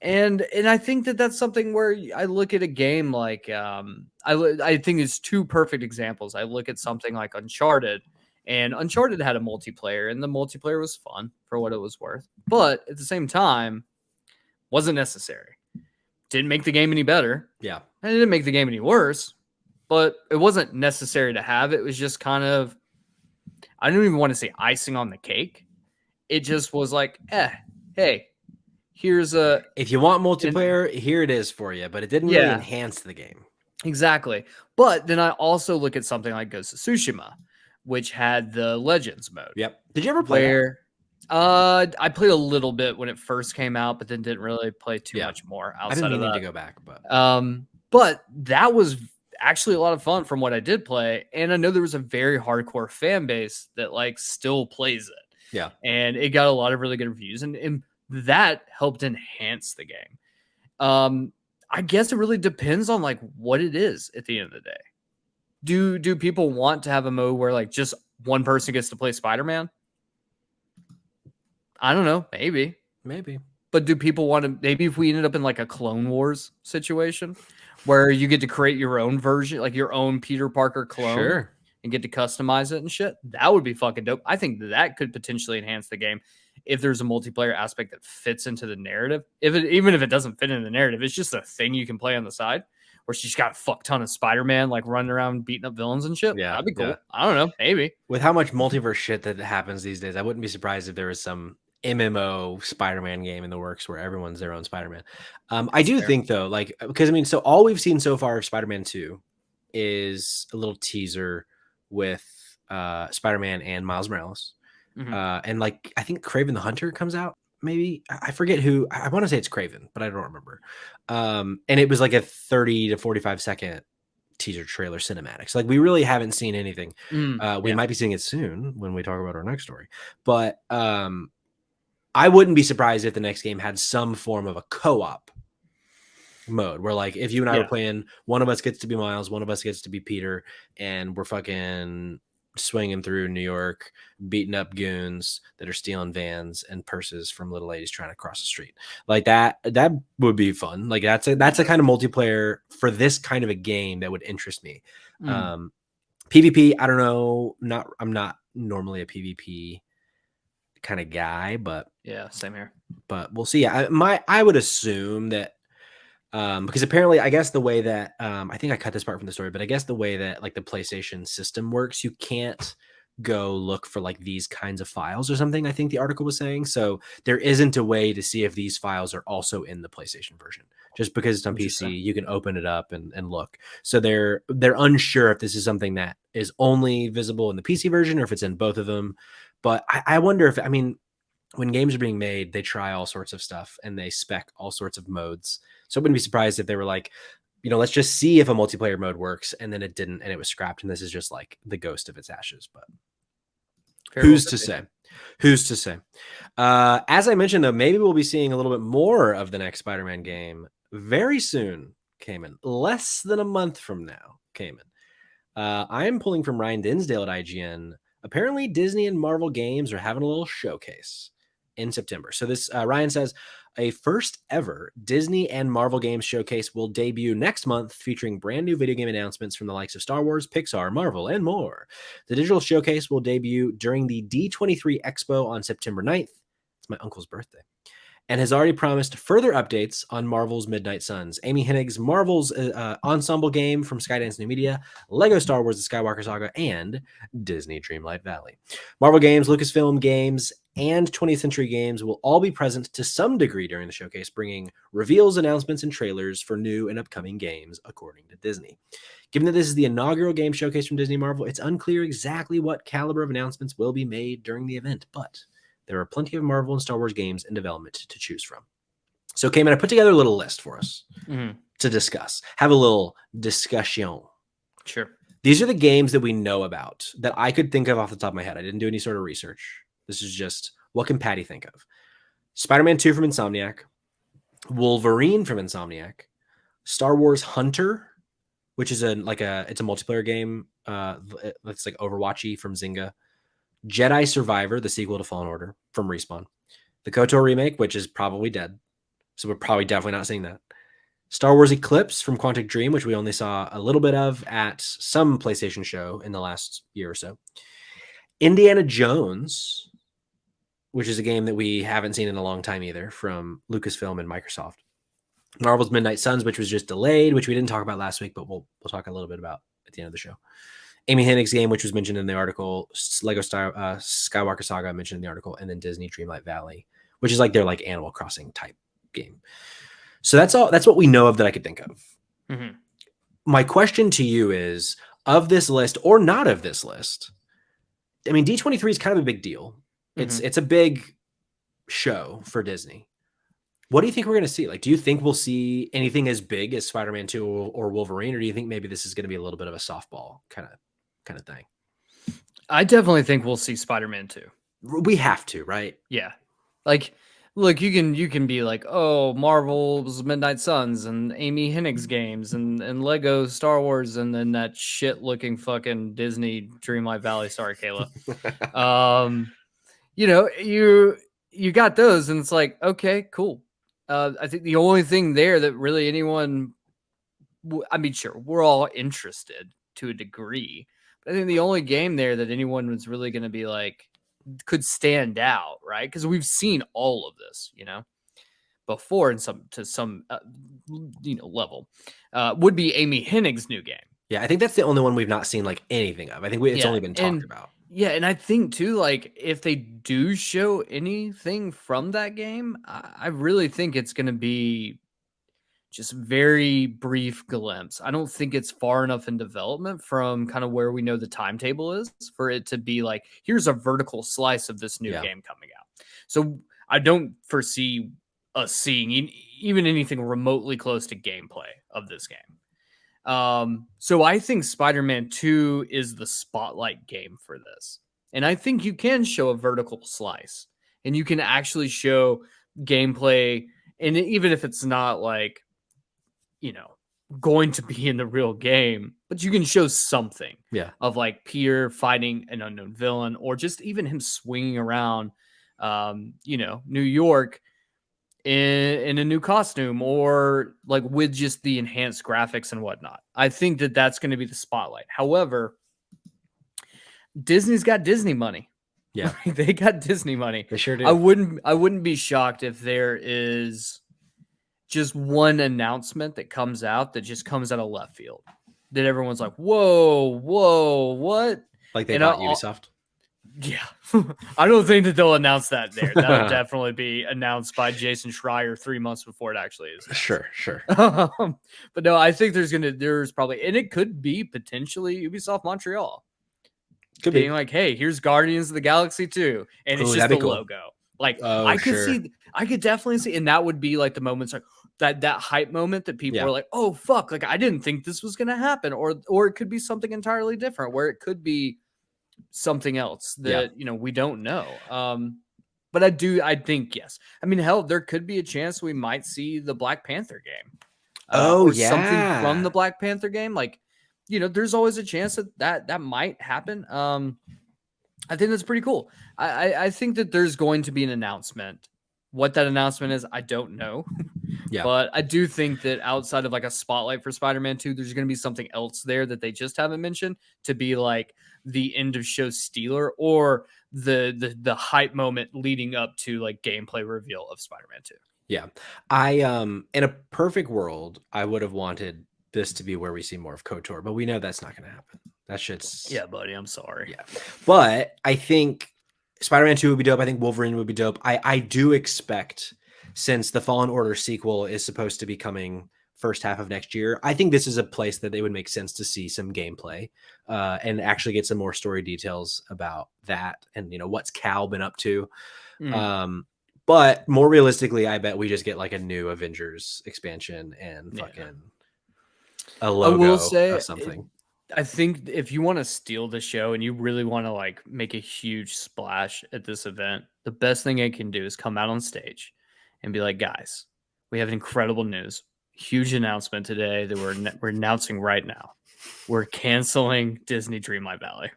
And I think that's something where I look at a game like, I think it's two perfect examples. I look at something like Uncharted, and Uncharted had a multiplayer, and the multiplayer was fun for what it was worth. But at the same time, wasn't necessary. Didn't make the game any better. Yeah. And it didn't make the game any worse, but it wasn't necessary to have. It was just kind of, I don't even want to say icing on the cake. It just was like, hey, here's if you want multiplayer, here it is for you, but it didn't really enhance the game. Exactly. But then I also look at something like Ghost of Tsushima, which had the Legends mode. Yep. Did you ever play that? I played a little bit when it first came out, but then didn't really play too much more outside I didn't of that. need to go back, but that was actually a lot of fun from what I did play, and I know there was a very hardcore fan base that like still plays it. Yeah, and it got a lot of really good reviews, and that helped enhance the game. I guess it really depends on like what it is at the end of the day. Do people want to have a mode where like just one person gets to play Spider-Man? I don't know. Maybe. But do people want to, maybe if we ended up in like a Clone Wars situation where you get to create your own version, like your own Peter Parker clone and get to customize it and shit, that would be fucking dope. I think that could potentially enhance the game if there's a multiplayer aspect that fits into the narrative. Even if it doesn't fit into the narrative, it's just a thing you can play on the side where she's got a fuck ton of Spider-Man like running around beating up villains and shit. Yeah, that'd be cool. Yeah. I don't know. Maybe. With how much multiverse shit that happens these days, I wouldn't be surprised if there was some MMO Spider-Man game in the works where everyone's their own Spider-Man. I do think though, like, because I mean, so all we've seen so far of Spider-Man 2 is a little teaser with Spider-Man and Miles Morales. And like, I think Kraven the Hunter comes out. Maybe I forget who. I want to say it's Kraven, but I don't remember. And it was like a 30 to 45 second teaser trailer cinematics. Like we really haven't seen anything. We might be seeing it soon when we talk about our next story. But I wouldn't be surprised if the next game had some form of a co-op mode where like if you and I were playing, one of us gets to be Miles, one of us gets to be Peter, and we're fucking swinging through New York, beating up goons that are stealing vans and purses from little ladies trying to cross the street. Like that would be fun. Like that's a kind of multiplayer for this kind of a game that would interest me. PvP, I don't know. I'm not normally a PvP kind of guy, but Yeah, same here. we'll see. I would assume that because apparently, I guess the way that I think I cut this part from the story, but I guess the way that like the PlayStation system works, you can't go look for like these kinds of files or something. I think the article was saying so. There isn't a way to see if these files are also in the PlayStation version. Just because it's on PC, you can open it up and look. So they're unsure if this is something that is only visible in the PC version or if it's in both of them. But I wonder if, I mean, when games are being made, they try all sorts of stuff and they spec all sorts of modes. So I wouldn't be surprised if they were like, let's just see if a multiplayer mode works, and then it didn't, and it was scrapped, and this is just like the ghost of its ashes. But who's to say? Who's to say? As I mentioned, though, maybe we'll be seeing a little bit more of the next Spider-Man game very soon. Cayman, less than a month from now. Cayman. I am pulling from Ryan Dinsdale at IGN. Apparently, Disney and Marvel Games are having a little showcase in September. So this Ryan says a first ever Disney and Marvel Games showcase will debut next month, featuring brand new video game announcements from the likes of Star Wars, Pixar, Marvel, and more. The digital showcase will debut during the D23 Expo on September 9th. It's my uncle's birthday. And has already promised further updates on Marvel's Midnight Suns, Amy Hennig's Marvel's ensemble game from Skydance New Media, Lego Star Wars The Skywalker Saga, and Disney Dreamlight Valley. Marvel Games, Lucasfilm Games, and 20th Century Games will all be present to some degree during the showcase, bringing reveals, announcements, and trailers for new and upcoming games, according to Disney. Given that this is the inaugural game showcase from Disney Marvel, it's unclear exactly what caliber of announcements will be made during the event, but there are plenty of Marvel and Star Wars games in development to choose from. So, Cayman, I put together a little list for us to discuss. Have a little discussion. Sure. These are the games that we know about that I could think of off the top of my head. I didn't do any sort of research. This is just, what can Patty think of? Spider-Man 2 from Insomniac, Wolverine from Insomniac, Star Wars Hunter, which is it's a multiplayer game. It's like Overwatchy from Zynga. Jedi Survivor, the sequel to Fallen Order from Respawn. The KOTOR remake, which is probably dead. So we're probably definitely not seeing that. Star Wars Eclipse from Quantic Dream, which we only saw a little bit of at some PlayStation show in the last year or so. Indiana Jones, which is a game that we haven't seen in a long time either, from Lucasfilm and Microsoft. Marvel's Midnight Suns, which was just delayed, which we didn't talk about last week, but we'll talk a little bit about at the end of the show. Amy Hennig's game, which was mentioned in the article, Lego Skywalker Saga mentioned in the article, and then Disney Dreamlight Valley, which is like their like Animal Crossing type game. So that's all. That's what we know of that I could think of. Mm-hmm. My question to you is, of this list or not of this list, I mean, D23 is kind of a big deal. It's a big show for Disney. What do you think we're going to see? Like, do you think we'll see anything as big as Spider-Man 2 or Wolverine, or do you think maybe this is going to be a little bit of a softball kind of thing? I definitely think we'll see Spider-Man 2. We have to, right? Yeah. Like, look, you can be like, oh, Marvel's Midnight Suns and Amy Hennig's games and Lego Star Wars and then that shit looking fucking Disney Dreamlight Valley. Sorry, Kayla. You got those and it's like, okay, cool. I think the only thing there that really anyone, I mean, sure, we're all interested to a degree. But I think the only game there that anyone was really going to be like, could stand out, right? Because we've seen all of this, before in some level, would be Amy Hennig's new game. Yeah, I think that's the only one we've not seen like anything of. I think it's only been talked about. Yeah, and I think too, like if they do show anything from that game, I really think it's going to be just very brief glimpse. I don't think it's far enough in development from kind of where we know the timetable is for it to be like, here's a vertical slice of this new game coming out. So I don't foresee us seeing even anything remotely close to gameplay of this game. So I think Spider-Man 2 is the spotlight game for this. And I think you can show a vertical slice and you can actually show gameplay. And even if it's not like, going to be in the real game, but you can show something of like Peter fighting an unknown villain or just even him swinging around, New York in a new costume or like with just the enhanced graphics and whatnot. I think that that's going to be the spotlight. However, Disney's got Disney money. Yeah, They got Disney money. they sure I do. wouldn't be shocked if there is just one announcement that comes out that just comes out of left field. That everyone's like, whoa, what? Like they And bought Ubisoft. yeah, I don't think that they'll announce that there. That'll definitely be announced by Jason Schreier 3 months before it actually is announced. Sure. But no, I think there's probably, and it could be potentially Ubisoft Montreal Could being be. like, hey, here's Guardians of the Galaxy 2, and it's Oh, just that'd the be cool. logo. Like Oh, sure. I could definitely see, and that would be like the moments like that hype moment that people Yeah. are like, oh fuck, like I didn't think this was gonna happen, or it could be something entirely different, where it could be something else Yeah. that we don't know. But I think yes. I mean, hell, there could be a chance we might see the Black Panther game, Oh, or something from yeah. the Black Panther game. Like, there's always a chance that might happen. I think that's pretty cool. I think that there's going to be an announcement. What that announcement is, I don't know. Yeah. But I do think that outside of like a spotlight for Spider-Man 2, there's going to be something else there that they just haven't mentioned to be like the end of show stealer or the hype moment leading up to like gameplay reveal of Spider-Man 2. Yeah. I in a perfect world, I would have wanted this to be where we see more of KOTOR, but we know that's not going to happen. That shit's Yeah, buddy, I'm sorry. Yeah. But I think Spider-Man 2 would be dope. I think Wolverine would be dope. I do expect, since the Fallen Order sequel is supposed to be coming first half of next year, I think this is a place that it would make sense to see some gameplay and actually get some more story details about that and what's Cal been up to. But more realistically, I bet we just get like a new Avengers expansion and fucking a logo I will say, of something. I think if you want to steal the show and you really want to like make a huge splash at this event, the best thing I can do is come out on stage and be like, guys, we have incredible news. Huge announcement today that we're announcing right now. We're canceling Disney Dreamlight Valley.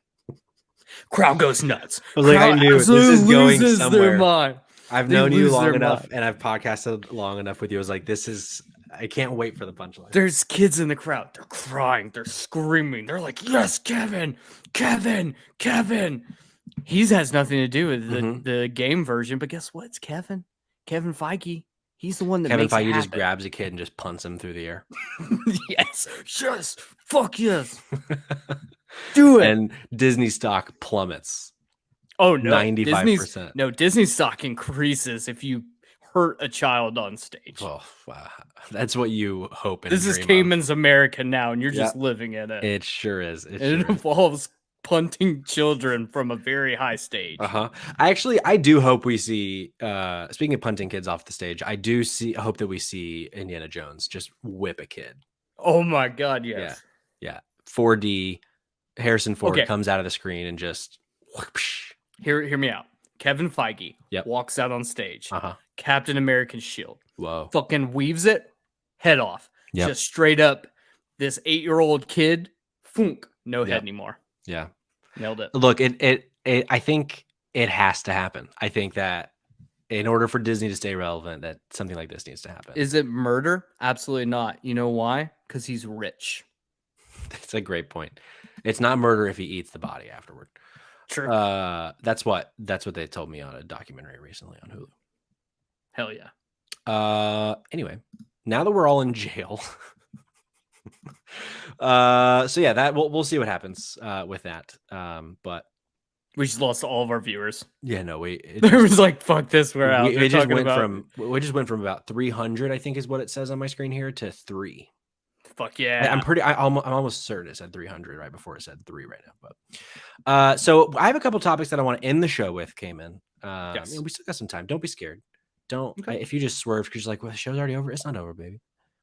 Crowd goes nuts. I was like, I knew this is going somewhere. Their mind. I've known you long enough and I've podcasted long enough with you. I was like, I can't wait for the punchline. There's kids in the crowd. They're crying. They're screaming. They're like, yes, Kevin. He has nothing to do with the game version, but guess what? It's Kevin Feige. He's the one that makes it happen. Kevin Feige just grabs a kid and just punts him through the air. Yes. Fuck yes. Do it. And Disney stock plummets. Oh, no. 95%. Disney stock increases if you hurt a child on stage. Oh, wow. That's what you hope. This is Cayman's America now, and you're just living in it. It sure is. It involves punting children from a very high stage. I do hope we see, speaking of punting kids off the stage, I hope that we see Indiana Jones just whip a kid. Oh my God, yes. Yeah. 4D, Harrison Ford comes out of the screen and just whoosh. Hear me out. Kevin Feige walks out on stage. Captain America's shield. Whoa. Fucking weaves it, head off. Just straight up, this 8-year-old kid, funk, no head anymore. Yeah. Nailed it. Look, I think it has to happen. I think that in order for Disney to stay relevant, that something like this needs to happen. Is it murder? Absolutely not. You know why? Because he's rich. That's a great point. It's not murder if he eats the body afterward. True. That's what they told me on a documentary recently on Hulu. Hell yeah. Anyway, now that we're all in jail, so yeah, that we'll see what happens with that. But we just lost all of our viewers. Yeah, no, it was like, fuck this, we're out. We just went from about 300, I think is what it says on my screen here, to 3. Fuck yeah. I'm almost certain it said 300 right before it said 3 right now. But so I have a couple topics that I want to end the show with, Cayman. Yes. We still got some time. Don't be scared. If you just swerve because you're like, well, the show's already over. It's not over, baby.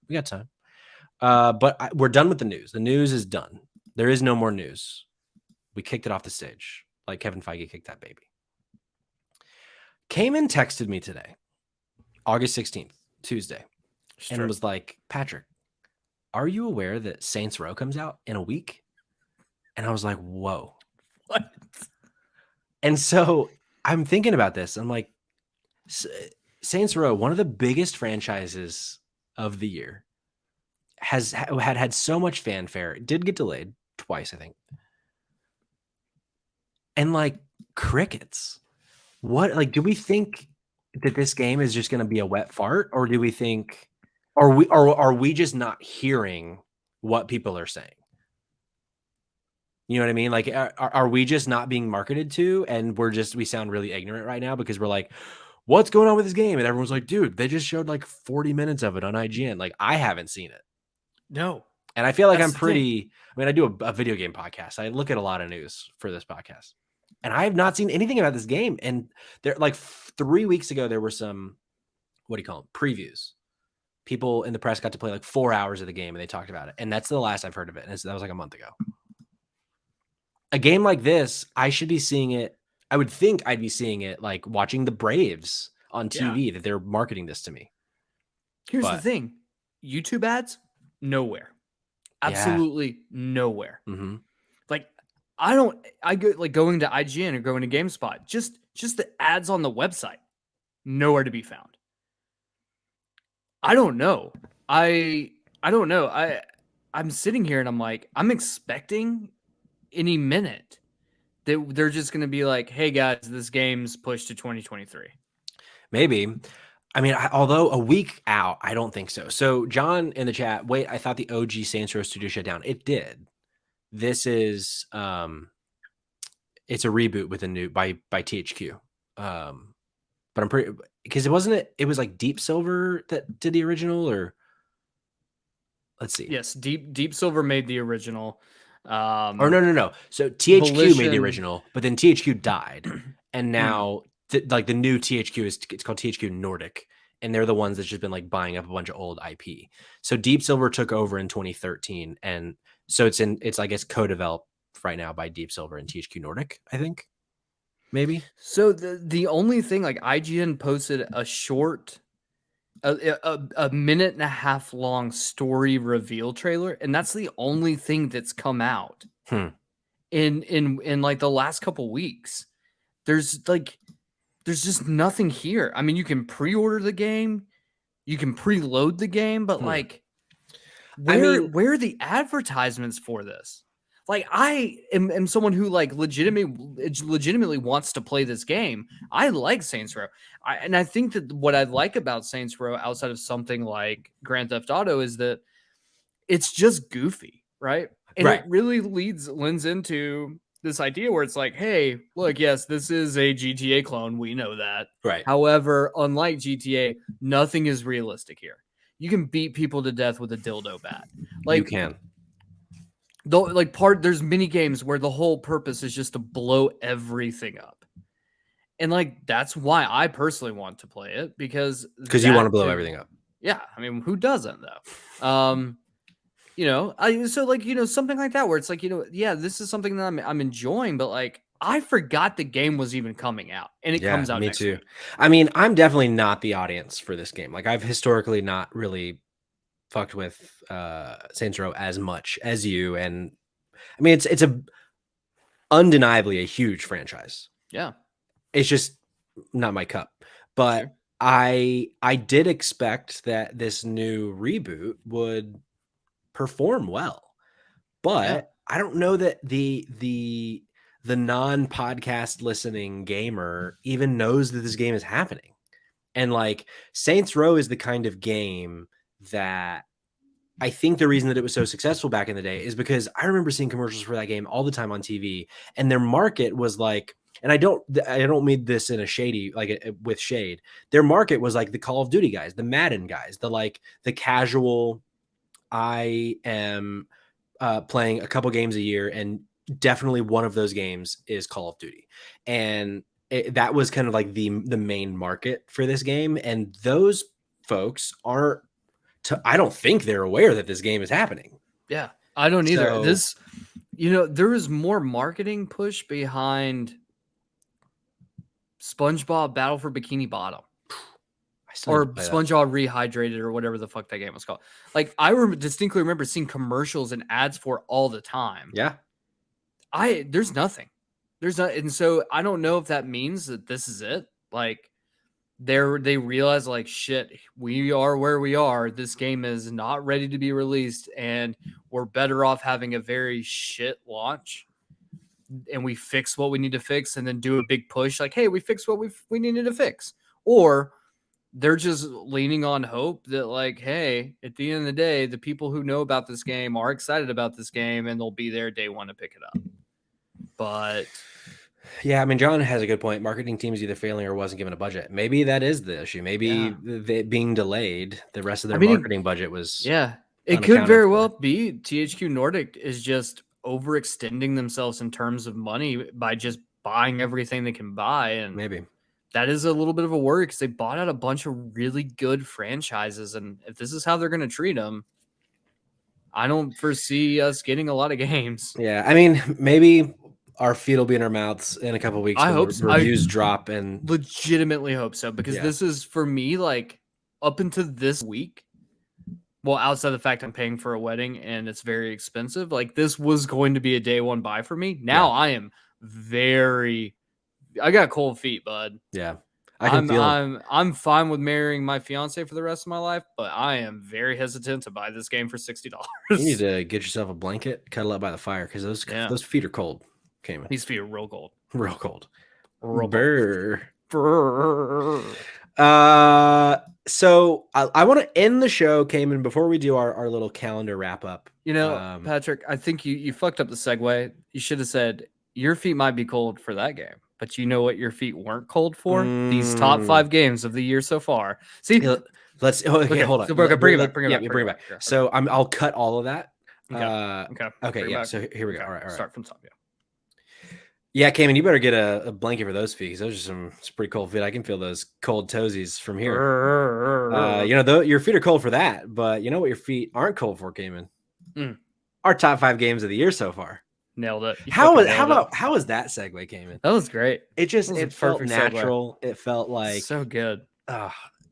We got time. But we're done with the news. The news is done. There is no more news. We kicked it off the stage like Kevin Feige kicked that baby. Cayman texted me today, August 16th, Tuesday, and it was like, Patrick, are you aware that Saints Row comes out in a week? And I was like, whoa. What? And so I'm thinking about this. I'm like, Saints Row, one of the biggest franchises of the year, had so much fanfare. It did get delayed twice, I think. And like, crickets. What, like, do we think that this game is just going to be a wet fart, or do we think, are we just not hearing what people are saying? You know what I mean? Like, are we just not being marketed to, and we sound really ignorant right now because we're like, what's going on with this game? And everyone's like, dude, they just showed like 40 minutes of it on IGN. Like, I haven't seen it. No. And I feel like That's I'm the thing. pretty, I mean, I do a video game podcast. I look at a lot of news for this podcast. And I have not seen anything about this game. And there, like 3 weeks ago, there were some, what do you call them? Previews. People in the press got to play like 4 hours of the game and they talked about it. And that's the last I've heard of it. And that was like a month ago. A game like this, I should be seeing it. I would think I'd be seeing it like watching the Braves on TV that they're marketing this to me. Here's the thing. YouTube ads, nowhere. Absolutely nowhere. Mm-hmm. Like, I go like going to IGN or going to GameSpot. Just the ads on the website, nowhere to be found. I don't know. I don't know. I'm sitting here and I'm like, I'm expecting any minute that they're just going to be like, hey guys, this game's pushed to 2023. Maybe. I mean, although a week out, I don't think so. So John in the chat, wait, I thought the OG Saints Row studio shut down. It did. This is it's a reboot with a new by THQ. But I'm pretty, because it was like Deep Silver that did the original, or let's see. Yes, Deep Silver made the original. Or no. So THQ Volition made the original, but then THQ died, and now like the new THQ it's called THQ Nordic, and they're the ones that's just been like buying up a bunch of old IP. So Deep Silver took over in 2013, and so it's I guess co-developed right now by Deep Silver and THQ Nordic, I think. Maybe. So the only thing, like, IGN posted a short, a minute and a half long story reveal trailer, and that's the only thing that's come out in like the last couple weeks. There's just nothing here. I mean, you can pre-order the game, you can preload the game, but like, where are the advertisements for this? Like, I am someone who like legitimately wants to play this game. I like Saints Row. And I think that what I like about Saints Row, outside of something like Grand Theft Auto, is that it's just goofy, right? And it really lends into this idea where it's like, hey, look, yes, this is a GTA clone. We know that. Right. However, unlike GTA, nothing is realistic here. You can beat people to death with a dildo bat. Like, you can. Though, like, there's mini games where the whole purpose is just to blow everything up, and like that's why I personally want to play it, because you want to blow everything up. Yeah, I mean, who doesn't though? So like, something like that where it's like, yeah, this is something that I'm enjoying, but like, I forgot the game was even coming out, and it comes out next week. I mean, I'm definitely not the audience for this game. Like, I've historically not really fucked with Saints Row as much as you, and I mean, it's undeniably a huge franchise. Yeah, it's just not my cup. But sure. I did expect that this new reboot would perform well, but I don't know that the non-podcast listening gamer even knows that this game is happening. And like, Saints Row is the kind of game that I think the reason that it was so successful back in the day is because I remember seeing commercials for that game all the time on TV, and their market was like, and I don't mean this in a shady, like with shade. Their market was like the Call of Duty guys, the Madden guys, the casual, I am playing a couple games a year, and definitely one of those games is Call of Duty. And that was kind of like the main market for this game. And those folks aren't, I don't think they're aware that this game is happening. Yeah, I don't either. There is more marketing push behind SpongeBob Battle for Bikini Bottom, or SpongeBob Rehydrated, or whatever the fuck that game was called. Like, I distinctly remember seeing commercials and ads for it all the time. Yeah. There's nothing. There's not, and so I don't know if that means that this is it. Like, they realize, like, shit, we are where we are. This game is not ready to be released, and we're better off having a very shit launch. and we fix what we need to fix and then do a big push like, hey, we fixed what we needed to fix. Or they're just leaning on hope that, like, hey, at the end of the day, the people who know about this game are excited about this game and they'll be there day one to pick it up. But yeah, I mean, John has a good point. Marketing team is either failing or wasn't given a budget. Maybe that is the issue. Maybe it being delayed, the rest of their marketing budget was it could very well be THQ Nordic is just overextending themselves in terms of money by just buying everything they can buy. And maybe that is a little bit of a worry because they bought out a bunch of really good franchises. And if this is how they're going to treat them, I don't foresee us getting a lot of games. Yeah, I mean, maybe our feet will be in our mouths in a couple of weeks. I hope so. Reviews drop, and legitimately hope so, because this is, for me, like, up until this week, well, outside the fact I'm paying for a wedding and it's very expensive, like, this was going to be a day one buy for me. Now I am I got cold feet, bud. Yeah. I'm fine with marrying my fiance for the rest of my life, but I am very hesitant to buy this game for $60. You need to get yourself a blanket, cuddle up by the fire, because those feet are cold. Cayman. These feet are real cold. Real cold. Brr. So I want to end the show, Cayman, before we do our little calendar wrap up. You know, Patrick, I think you fucked up the segue. You should have said your feet might be cold for that game, but you know what your feet weren't cold for? These top 5 games of the year so far. See, let's hold on. So bring it back. So I'll cut all of that. Okay. Yeah. So here we go. All right. Start from top. Yeah, Cayman, you better get a blanket for those feet. Those are some pretty cold feet. I can feel those cold toesies from here. Your feet are cold for that, but you know what your feet aren't cold for, Cayman? Our top 5 games of the year so far. Nailed it. How was that segue, Cayman? That was great. It felt natural. Segue. It felt like so good.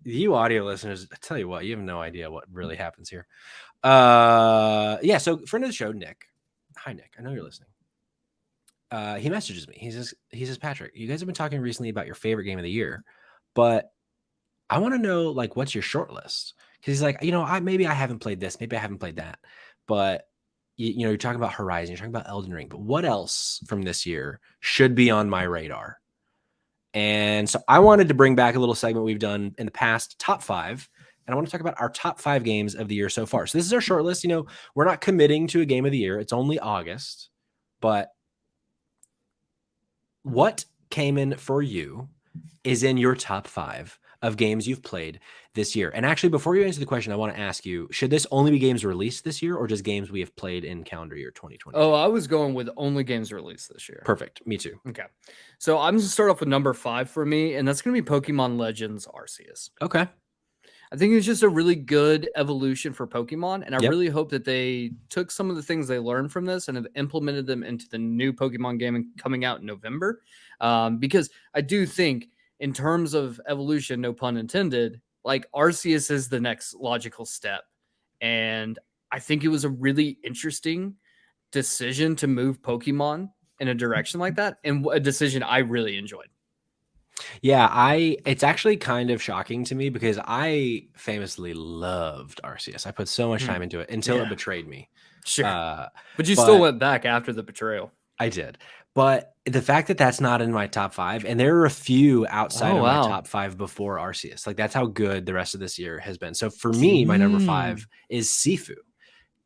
You audio listeners, I tell you what, you have no idea what really happens here. So friend of the show, Nick. Hi, Nick. I know you're listening. He messages me. He says, Patrick, you guys have been talking recently about your favorite game of the year, but I want to know, like, what's your short list? Because he's like, maybe I haven't played this, maybe I haven't played that, but you're talking about Horizon, you're talking about Elden Ring, but what else from this year should be on my radar? And so I wanted to bring back a little segment we've done in the past, top 5, and I want to talk about our top 5 games of the year so far. So this is our short list. We're not committing to a game of the year. It's only August, but what came in for you is in your top 5 of games you've played this year. And actually, before you answer the question, I want to ask you, should this only be games released this year or just games we have played in calendar year 2020? Oh, I was going with only games released this year. Perfect. Me too. Okay. So I'm going to start off with number 5 for me, and that's going to be Pokemon Legends Arceus. Okay. I think it's just a really good evolution for Pokemon, and I really hope that they took some of the things they learned from this and have implemented them into the new Pokemon game coming out in November. Because I do think, in terms of evolution, no pun intended, like, Arceus is the next logical step. And I think it was a really interesting decision to move Pokemon in a direction like that, and a decision I really enjoyed. Yeah, it's actually kind of shocking to me because I famously loved Arceus. I put so much time into it until it betrayed me. Sure. But you still went back after the betrayal. I did. But the fact that that's not in my top 5, and there are a few outside of my top 5 before Arceus, like, that's how good the rest of this year has been. So for me, my number 5 is Sifu.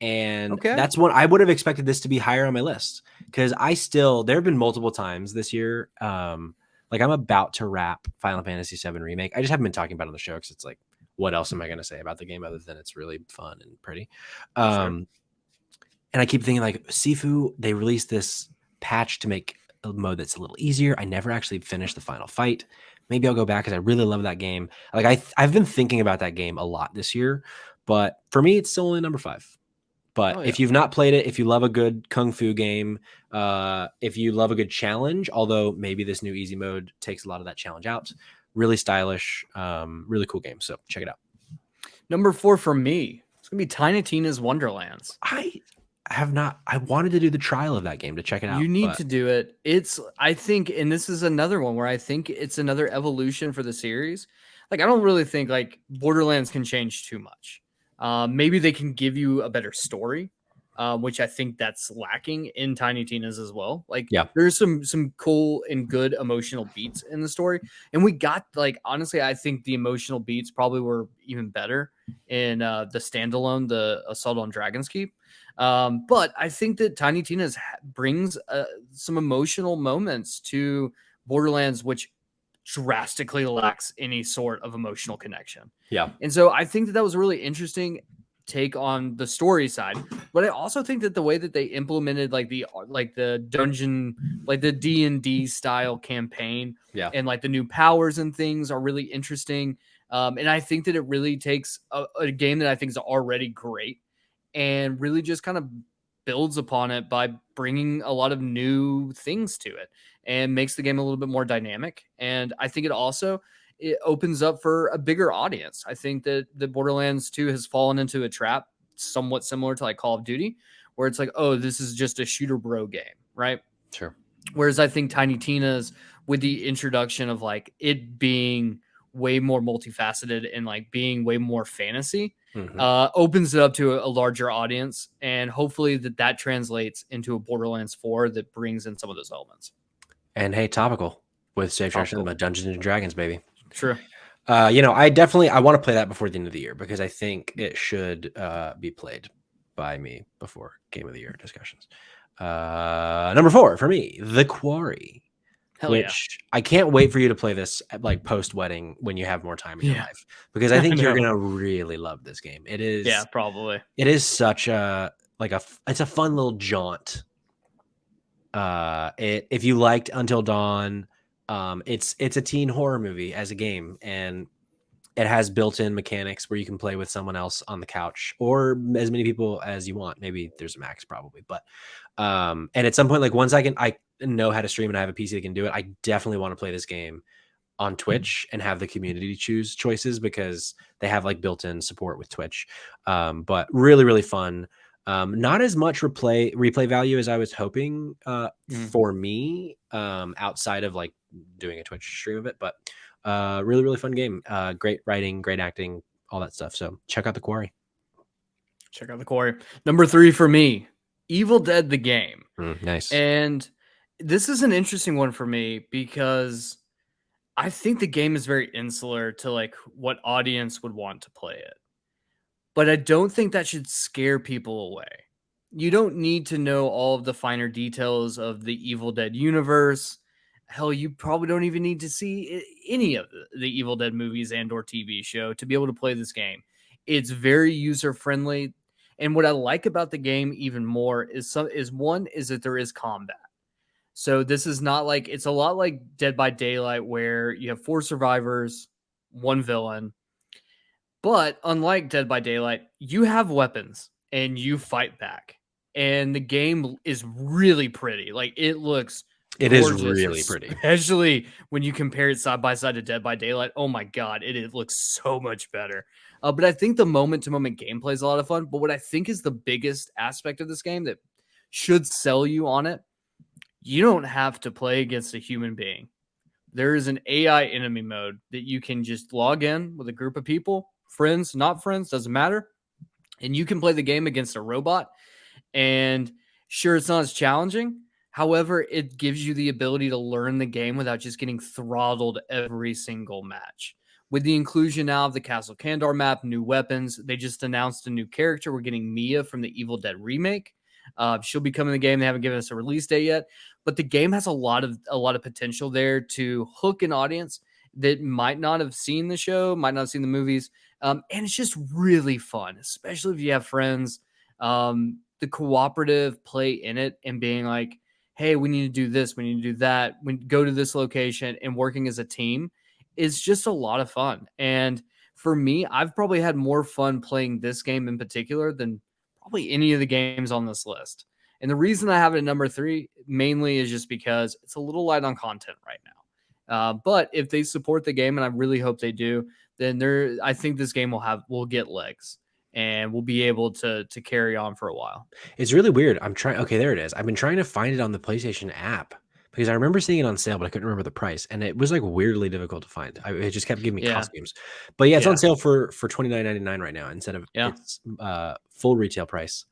And that's what I would have expected this to be higher on my list, because there have been multiple times this year. Like, I'm about to wrap Final Fantasy VII Remake. I just haven't been talking about it on the show because it's like, what else am I going to say about the game other than it's really fun and pretty? And I keep thinking, like, Sifu, they released this patch to make a mode that's a little easier. I never actually finished the final fight. Maybe I'll go back because I really love that game. Like, I've been thinking about that game a lot this year, but for me, it's still only number 5. But if you've not played it, if you love a good Kung Fu game, if you love a good challenge, although maybe this new easy mode takes a lot of that challenge out, really stylish, really cool game. So check it out. Number 4 for me, it's going to be Tiny Tina's Wonderlands. I wanted to do the trial of that game to check it out. You need to do it. I think, and this is another one where I think it's another evolution for the series. Like, I don't really think, like, Borderlands can change too much. Maybe they can give you a better story. which I think that's lacking in Tiny Tina's as well. Like Yeah. there's some cool and good emotional beats in the story, and we got like honestly, I think the emotional beats probably were even better in the standalone, the Assault on Dragon's Keep. But I think that Tiny Tina's brings some emotional moments to Borderlands, which drastically lacks any sort of emotional connection. Yeah. And so I think that that was a really interesting take on the story side, but I also think that the way that they implemented like the dungeon, like the D&D style campaign Yeah. and like the new powers and things are really interesting. And I think that it really takes a game that I think is already great and really just kind of builds upon it by bringing a lot of new things to it and makes the game a little bit more dynamic. And I think it opens up for a bigger audience. I think that the Borderlands 2 has fallen into a trap somewhat similar to like Call of Duty, where it's like, oh, this is just a shooter bro game, right? Sure. Whereas I think Tiny Tina's, with the introduction of like it being way more multifaceted and like being way more fantasy, opens it up to a larger audience, and hopefully that translates into a Borderlands 4 that brings in some of those elements. And hey, topical with Safe Trash Topical, Cinema, Dungeons and Dragons, baby. true. I want to play that before the end of the year because I think it should be played by me before Game of the Year discussions. Number 4 for me, The Quarry, Hell yeah, which I can't wait for you to play this at, like post wedding when you have more time in your yeah. life because I I think you're know. gonna really love this game. Yeah, probably. It is such a it's a fun little jaunt. If you liked Until Dawn, it's a teen horror movie as a game, and it has built-in mechanics where you can play with someone else on the couch or as many people as you want. Maybe there's a max probably, but and at some point, like once I know how to stream and I have a PC that can do it, I definitely want to play this game on Twitch and have the community choose choices because they have like built-in support with Twitch. But really, really fun. Not as much replay value as I was hoping for me outside of like doing a Twitch stream of it, but really, really fun game. Great writing, great acting, all that stuff. So check out The Quarry. Check out The Quarry. Number 3 for me, Evil Dead the game. Nice. And this is an interesting one for me because I think the game is very insular to like what audience would want to play it. But I don't think that should scare people away. You don't need to know all of the finer details of the Evil Dead universe. Hell, you probably don't even need to see any of the Evil Dead movies and or TV show to be able to play this game. It's very user friendly, and what I like about the game even more is that there is combat. So this is not like, it's a lot like Dead by Daylight where you have 4 survivors, 1 villain. But unlike Dead by Daylight, you have weapons and you fight back. And the game is really pretty. Like it looks It is gorgeous, really pretty. especially when you compare it side by side to Dead by Daylight. Oh my god, it looks so much better. But I think the moment to moment gameplay is a lot of fun. But what I think is the biggest aspect of this game that should sell you on it, you don't have to play against a human being. There is an AI enemy mode that you can just log in with a group of people, friends, not friends, doesn't matter. And you can play the game against a robot. And sure, it's not as challenging. However, it gives you the ability to learn the game without just getting throttled every single match. With the inclusion now of the Castle Kandar map, new weapons, they just announced a new character. We're getting Mia from the Evil Dead remake. She'll be coming in the game. They haven't given us a release date yet, but the game has a lot of potential there to hook an audience that might not have seen the show, might not have seen the movies, and it's just really fun, especially if you have friends. The cooperative play in it and being like, hey, we need to do this, we need to do that, we go to this location, and working as a team is just a lot of fun. And for me, I've probably had more fun playing this game in particular than probably any of the games on this list. And the reason I have it at number 3 mainly is just because it's a little light on content right now. But if they support the game, and I really hope they do, then I think this game will get legs and we'll be able to carry on for a while. It's really weird. Okay, there it is. I've been trying to find it on the PlayStation app because I remember seeing it on sale, but I couldn't remember the price, and it was like weirdly difficult to find. It just kept giving me costumes. But yeah, it's on sale for $29.99 right now instead of its full retail price.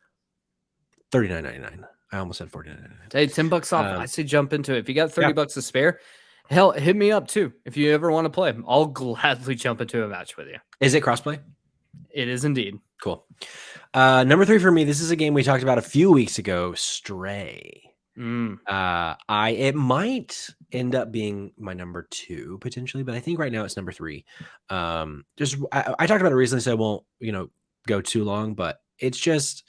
$39.99. I almost said $49.99. Hey, $10 off. I say jump into it. If you got Yeah. $30 to spare, hell, hit me up too. If you ever want to play, I'll gladly jump into a match with you. Is it crossplay? It is indeed. Cool. Number 3 for me. This is a game we talked about a few weeks ago. Stray. It might end up being my number 2 potentially, but I think right now it's number 3. I talked about it recently, so I won't go too long. But it's just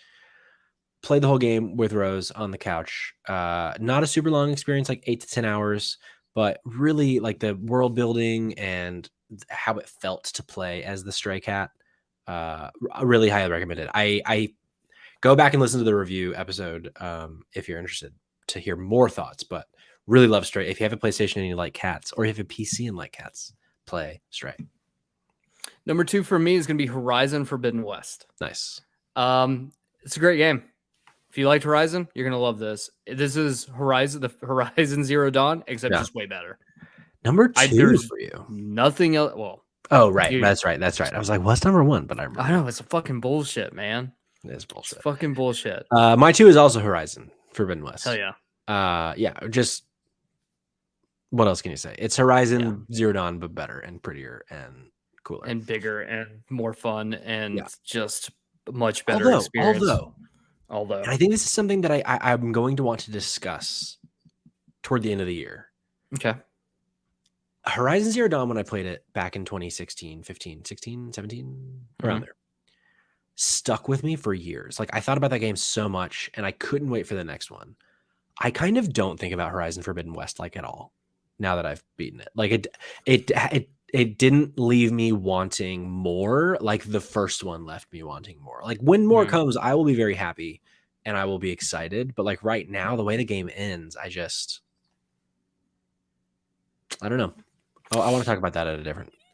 played the whole game with Rose on the couch. Not a super long experience, like 8 to 10 hours, but really like the world building and how it felt to play as the stray cat. Really highly recommended. I go back and listen to the review episode if you're interested to hear more thoughts, but really love Stray. If you have a PlayStation and you like cats, or you have a PC and like cats, play Stray. Number 2 for me is going to be Horizon Forbidden West. Nice. It's a great game. If you liked Horizon, you're going to love this. This is the Horizon Zero Dawn, except just way better. Number 2 for you. Nothing else. Well, oh, right. Dude, that's right. I was like, what's number 1? But I remember. I know. It's a fucking bullshit, man. It is bullshit. It's fucking bullshit. My 2 is also Horizon Forbidden West. Hell yeah. Just what else can you say? It's Horizon Zero Dawn, but better and prettier and cooler and bigger and more fun and just much better experience. Although, and I think this is something that I'm going to want to discuss toward the end of the year. Okay. Horizon Zero Dawn, when I played it back in 2016, 15, 16, 17, around there, stuck with me for years. Like I thought about that game so much and I couldn't wait for the next one. I kind of don't think about Horizon Forbidden West like at all now that I've beaten it. Like it didn't leave me wanting more like the first one left me wanting more. Like when more comes, I will be very happy and I will be excited. But like right now, the way the game ends, I don't know. I want to talk about that at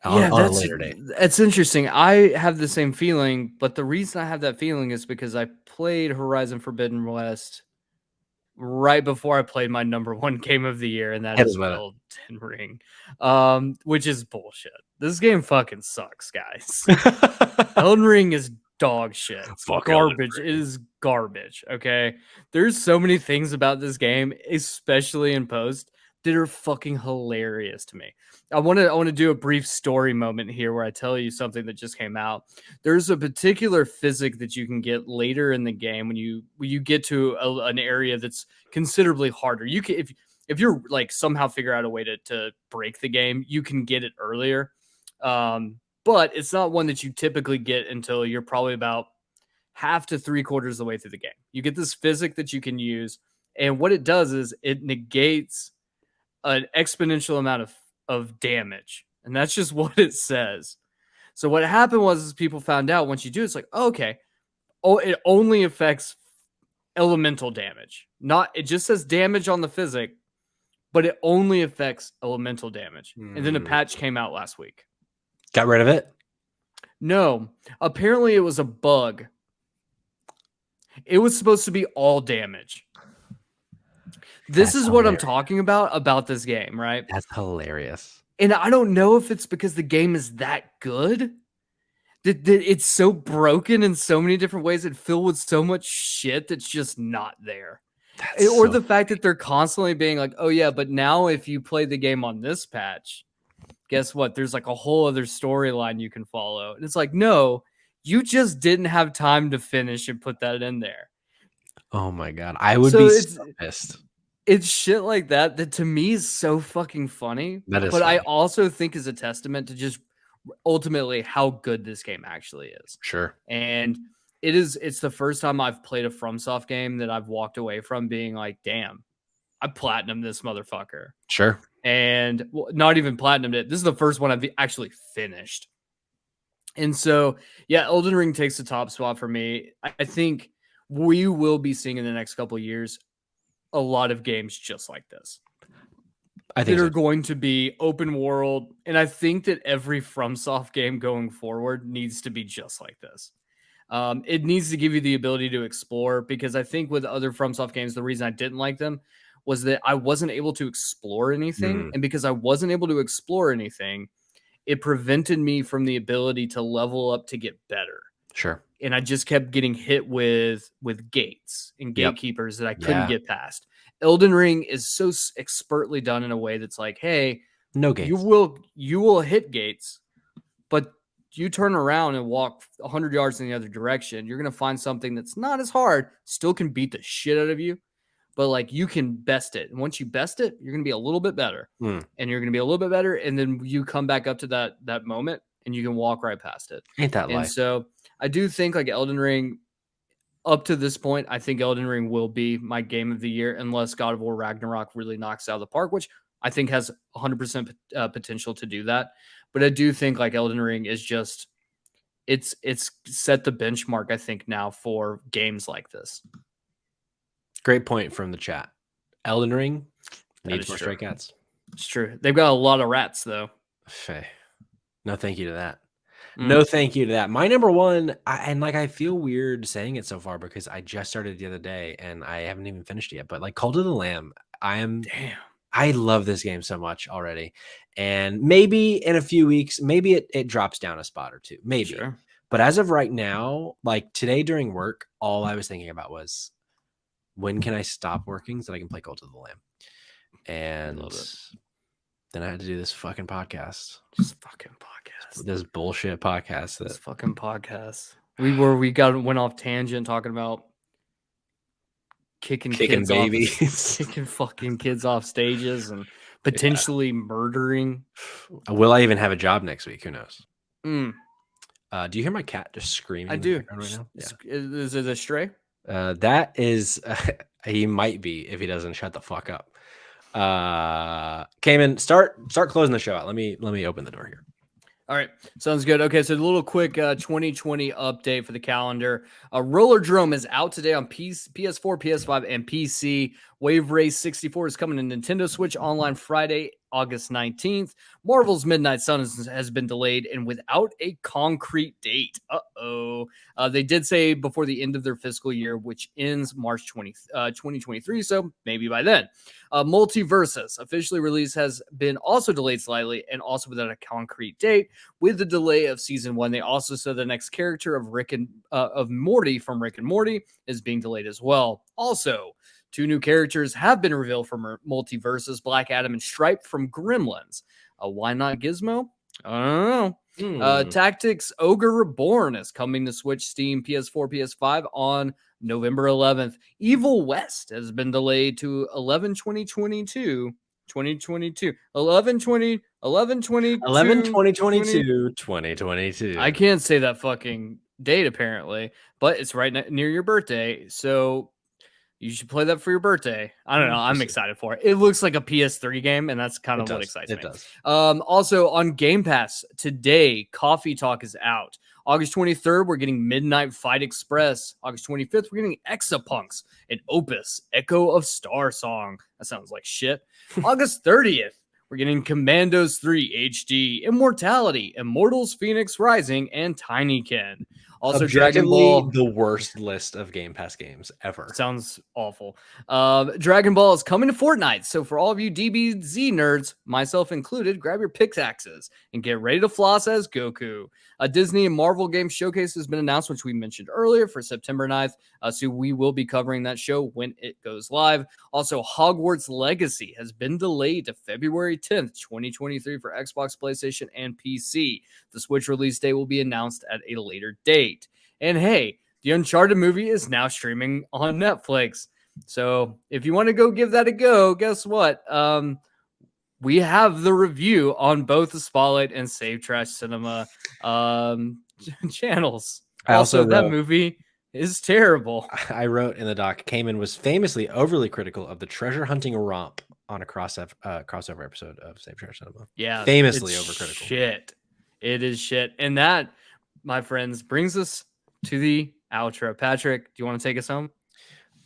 on a later date. It's interesting. I have the same feeling, but the reason I have that feeling is because I played Horizon Forbidden West right before I played my number 1 game of the year, and that is Elden Ring, which is bullshit. This game fucking sucks, guys. Elden Ring is dog shit. It's garbage. It is garbage. Okay, there's so many things about this game, especially in post, that are fucking hilarious to me. I want to do a brief story moment here where I tell you something that just came out. There's a particular physic that you can get later in the game when you get to an area that's considerably harder. You can if you're like somehow figure out a way to break the game, you can get it earlier. But it's not one that you typically get until you're probably about half to 3/4 of the way through the game. You get this physic that you can use, and what it does is it negates an exponential amount of damage, and that's just what it says. So what happened was people found out once you do it's like, oh, okay, it only affects elemental damage. It just says damage on the physic, but it only affects elemental damage. And then a patch came out last week. Got rid of it? No, apparently it was a bug. It was supposed to be all damage. This is what I'm talking about this game, right? That's hilarious. And I don't know if it's because the game is that good, that it's so broken in so many different ways, it's filled with so much shit that's just not there. Or the fact that they're constantly being like, oh yeah, but now if you play the game on this patch, guess what? There's like a whole other storyline you can follow. And it's like, no, you just didn't have time to finish and put that in there. Oh my God. I would be so pissed. It's shit like that to me is so fucking funny. That is but funny. I also think is a testament to just ultimately how good this game actually is. Sure. And it's the first time I've played a FromSoft game that I've walked away from being like, damn, I platinumed this motherfucker. Sure. And not even platinumed it. This is the first one I've actually finished. And so, yeah, Elden Ring takes the top spot for me. I think we will be seeing in the next couple of years a lot of games just like this. I think that are going to be open world. And I think that every FromSoft game going forward needs to be just like this. It needs to give you the ability to explore, because I think with other FromSoft games, the reason I didn't like them was that I wasn't able to explore anything. And because I wasn't able to explore anything, it prevented me from the ability to level up to get better. Sure. and I just kept getting hit with gates and Yep. gatekeepers that I couldn't Yeah. get past. Elden Ring is so expertly done in a way that's like, hey, No you gates. will hit gates, but you turn around and walk 100 yards in the other direction, you're going to find something that's not as hard, still can beat the shit out of you, but like you can best it. And once you best it, you're going to be a little bit better. Mm. And you're going to be a little bit better, and then you come back up to that moment and you can walk right past it. Ain't that And life? so I do think like Elden Ring, up to this point, I think Elden Ring will be my game of the year unless God of War Ragnarok really knocks it out of the park, which I think has 100% potential to do that. But I do think like Elden Ring is just it's set the benchmark, I think, now for games like this. Great point from the chat. Elden Ring needs is more true. Stray Cats. It's true. They've got a lot of rats though. No, thank you to that. No, thank you to that. My number one, I feel weird saying it so far because I just started the other day and I haven't even finished it yet. But like Cult of the Lamb, I love this game so much already. And maybe in a few weeks, maybe it drops down a spot or two, maybe. Sure. But as of right now, like today during work, all I was thinking about was when can I stop working so that I can play Cult of the Lamb? And then I had to do this fucking podcast. Just fucking podcast. This bullshit podcast. This fucking podcast. We went off tangent talking about kicking kids babies, kicking fucking kids off stages and potentially murdering. Will I even have a job next week? Who knows? Do you hear my cat just screaming? I do. Right now. Yeah. Is it a stray? That is, he might be if he doesn't shut the fuck up. Cayman, start closing the show out. Let me open the door here. All right, sounds good. Okay, so a little quick 2020 update for the calendar. Rollerdrome is out today on PS4, PS5, and PC. Wave Race 64 is coming to Nintendo Switch Online Friday, August 19th. Marvel's Midnight Sun has been delayed and without a concrete date. They did say before the end of their fiscal year, which ends March 2023, so maybe by then. Multiversus, officially released, has been also delayed slightly and also without a concrete date. With the delay of season 1, they also said the next character of Morty from Rick and Morty is being delayed as well. Also, 2 new characters have been revealed from Multiversus, Black Adam and Stripe from Gremlins. Why not Gizmo? I don't know. Tactics Ogre Reborn is coming to Switch, Steam, PS4, PS5 on November 11th. Evil West has been delayed to 11/20/22. 2022. 2022. I can't say that fucking date apparently, but it's right near your birthday. So you should play that for your birthday. I don't know. I'm excited for it. It looks like a PS3 game, and that's kind of what excites me. It does. Also, on Game Pass today, Coffee Talk is out. August 23rd, we're getting Midnight Fight Express. August 25th, we're getting Exapunks, an Opus, Echo of Star Song. That sounds like shit. August 30th, we're getting Commandos 3 HD, Immortality, Immortals Phoenix Rising, and Tinykin. Also, Dragon Ball, the worst list of Game Pass games ever. Sounds awful. Dragon Ball is coming to Fortnite. So for all of you DBZ nerds, myself included, grab your pickaxes and get ready to floss as Goku. A Disney and Marvel game showcase has been announced, which we mentioned earlier, for September 9th. So we will be covering that show when it goes live. Also, Hogwarts Legacy has been delayed to February 10th, 2023 for Xbox, PlayStation, and PC. The Switch release date will be announced at a later date. And hey, the Uncharted movie is now streaming on Netflix. So if you want to go give that a go, guess what? We have the review on both the Spotlight and Save Trash Cinema channels. Also, that movie is terrible. I wrote in the doc, Cayman was famously overly critical of the treasure hunting romp on a crossover episode of Save Trash Cinema. Yeah, famously overcritical. Shit. It is shit. And that, my friends, brings us to the outro. Patrick, do you want to take us home?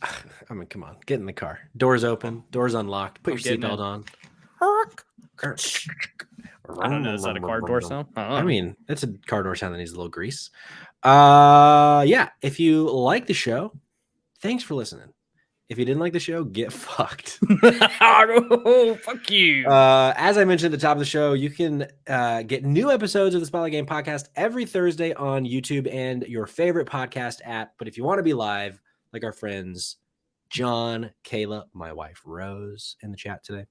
I mean, come on. Get in the car. Doors open. Doors unlocked. Put your seatbelt on. I don't know. Is that a car door sound? I mean, it's a car door sound that needs a little grease. Yeah. If you like the show, thanks for listening. If you didn't like the show, get fucked. Oh, fuck you. As I mentioned at the top of the show, you can get new episodes of the Spotlight Game podcast every Thursday on YouTube and your favorite podcast app. But if you want to be live, like our friends John, Kayla, my wife Rose in the chat today,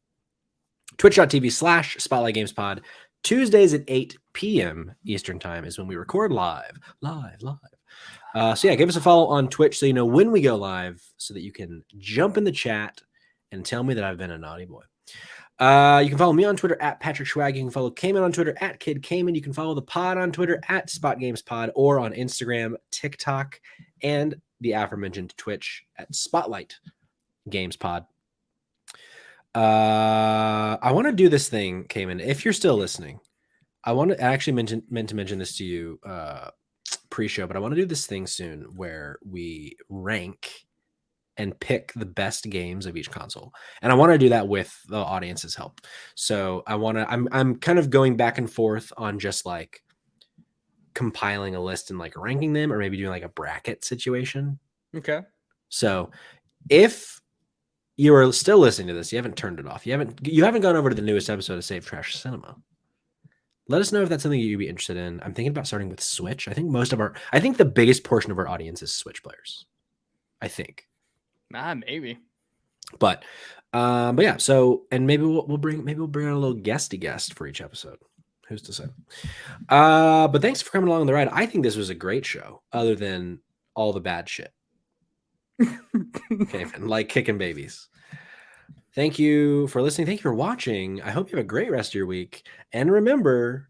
twitch.tv/Spotlight Games Pod. Tuesdays at 8 p.m. Eastern time is when we record live. So yeah, give us a follow on Twitch so you know when we go live, so that you can jump in the chat and tell me that I've been a naughty boy. You can follow me on Twitter at Patrick Schwag. You can follow Cayman on Twitter at Kid Cayman. You can follow the pod on Twitter at Spot Games Pod, or on Instagram, TikTok, and the aforementioned Twitch at Spotlight Games Pod. I want to do this thing, Cayman. If you're still listening, I actually meant to mention this to you pre-show, but I want to do this thing soon where we rank and pick the best games of each console, and I want to do that with the audience's help. So I'm kind of going back and forth on just like compiling a list and like ranking them, or maybe doing like a bracket situation. Okay. So if you are still listening to this, you haven't turned it off, you haven't gone over to the newest episode of Save Trash Cinema, let us know if that's something you'd be interested in. I'm thinking about starting with Switch. I think the biggest portion of our audience is Switch players, I think. Maybe. But yeah. So, and maybe we'll bring on a little guesty guest for each episode. Who's to say? But thanks for coming along the ride. I think this was a great show, other than all the bad shit. Okay, like kicking babies. Thank you for listening. Thank you for watching. I hope you have a great rest of your week. And remember,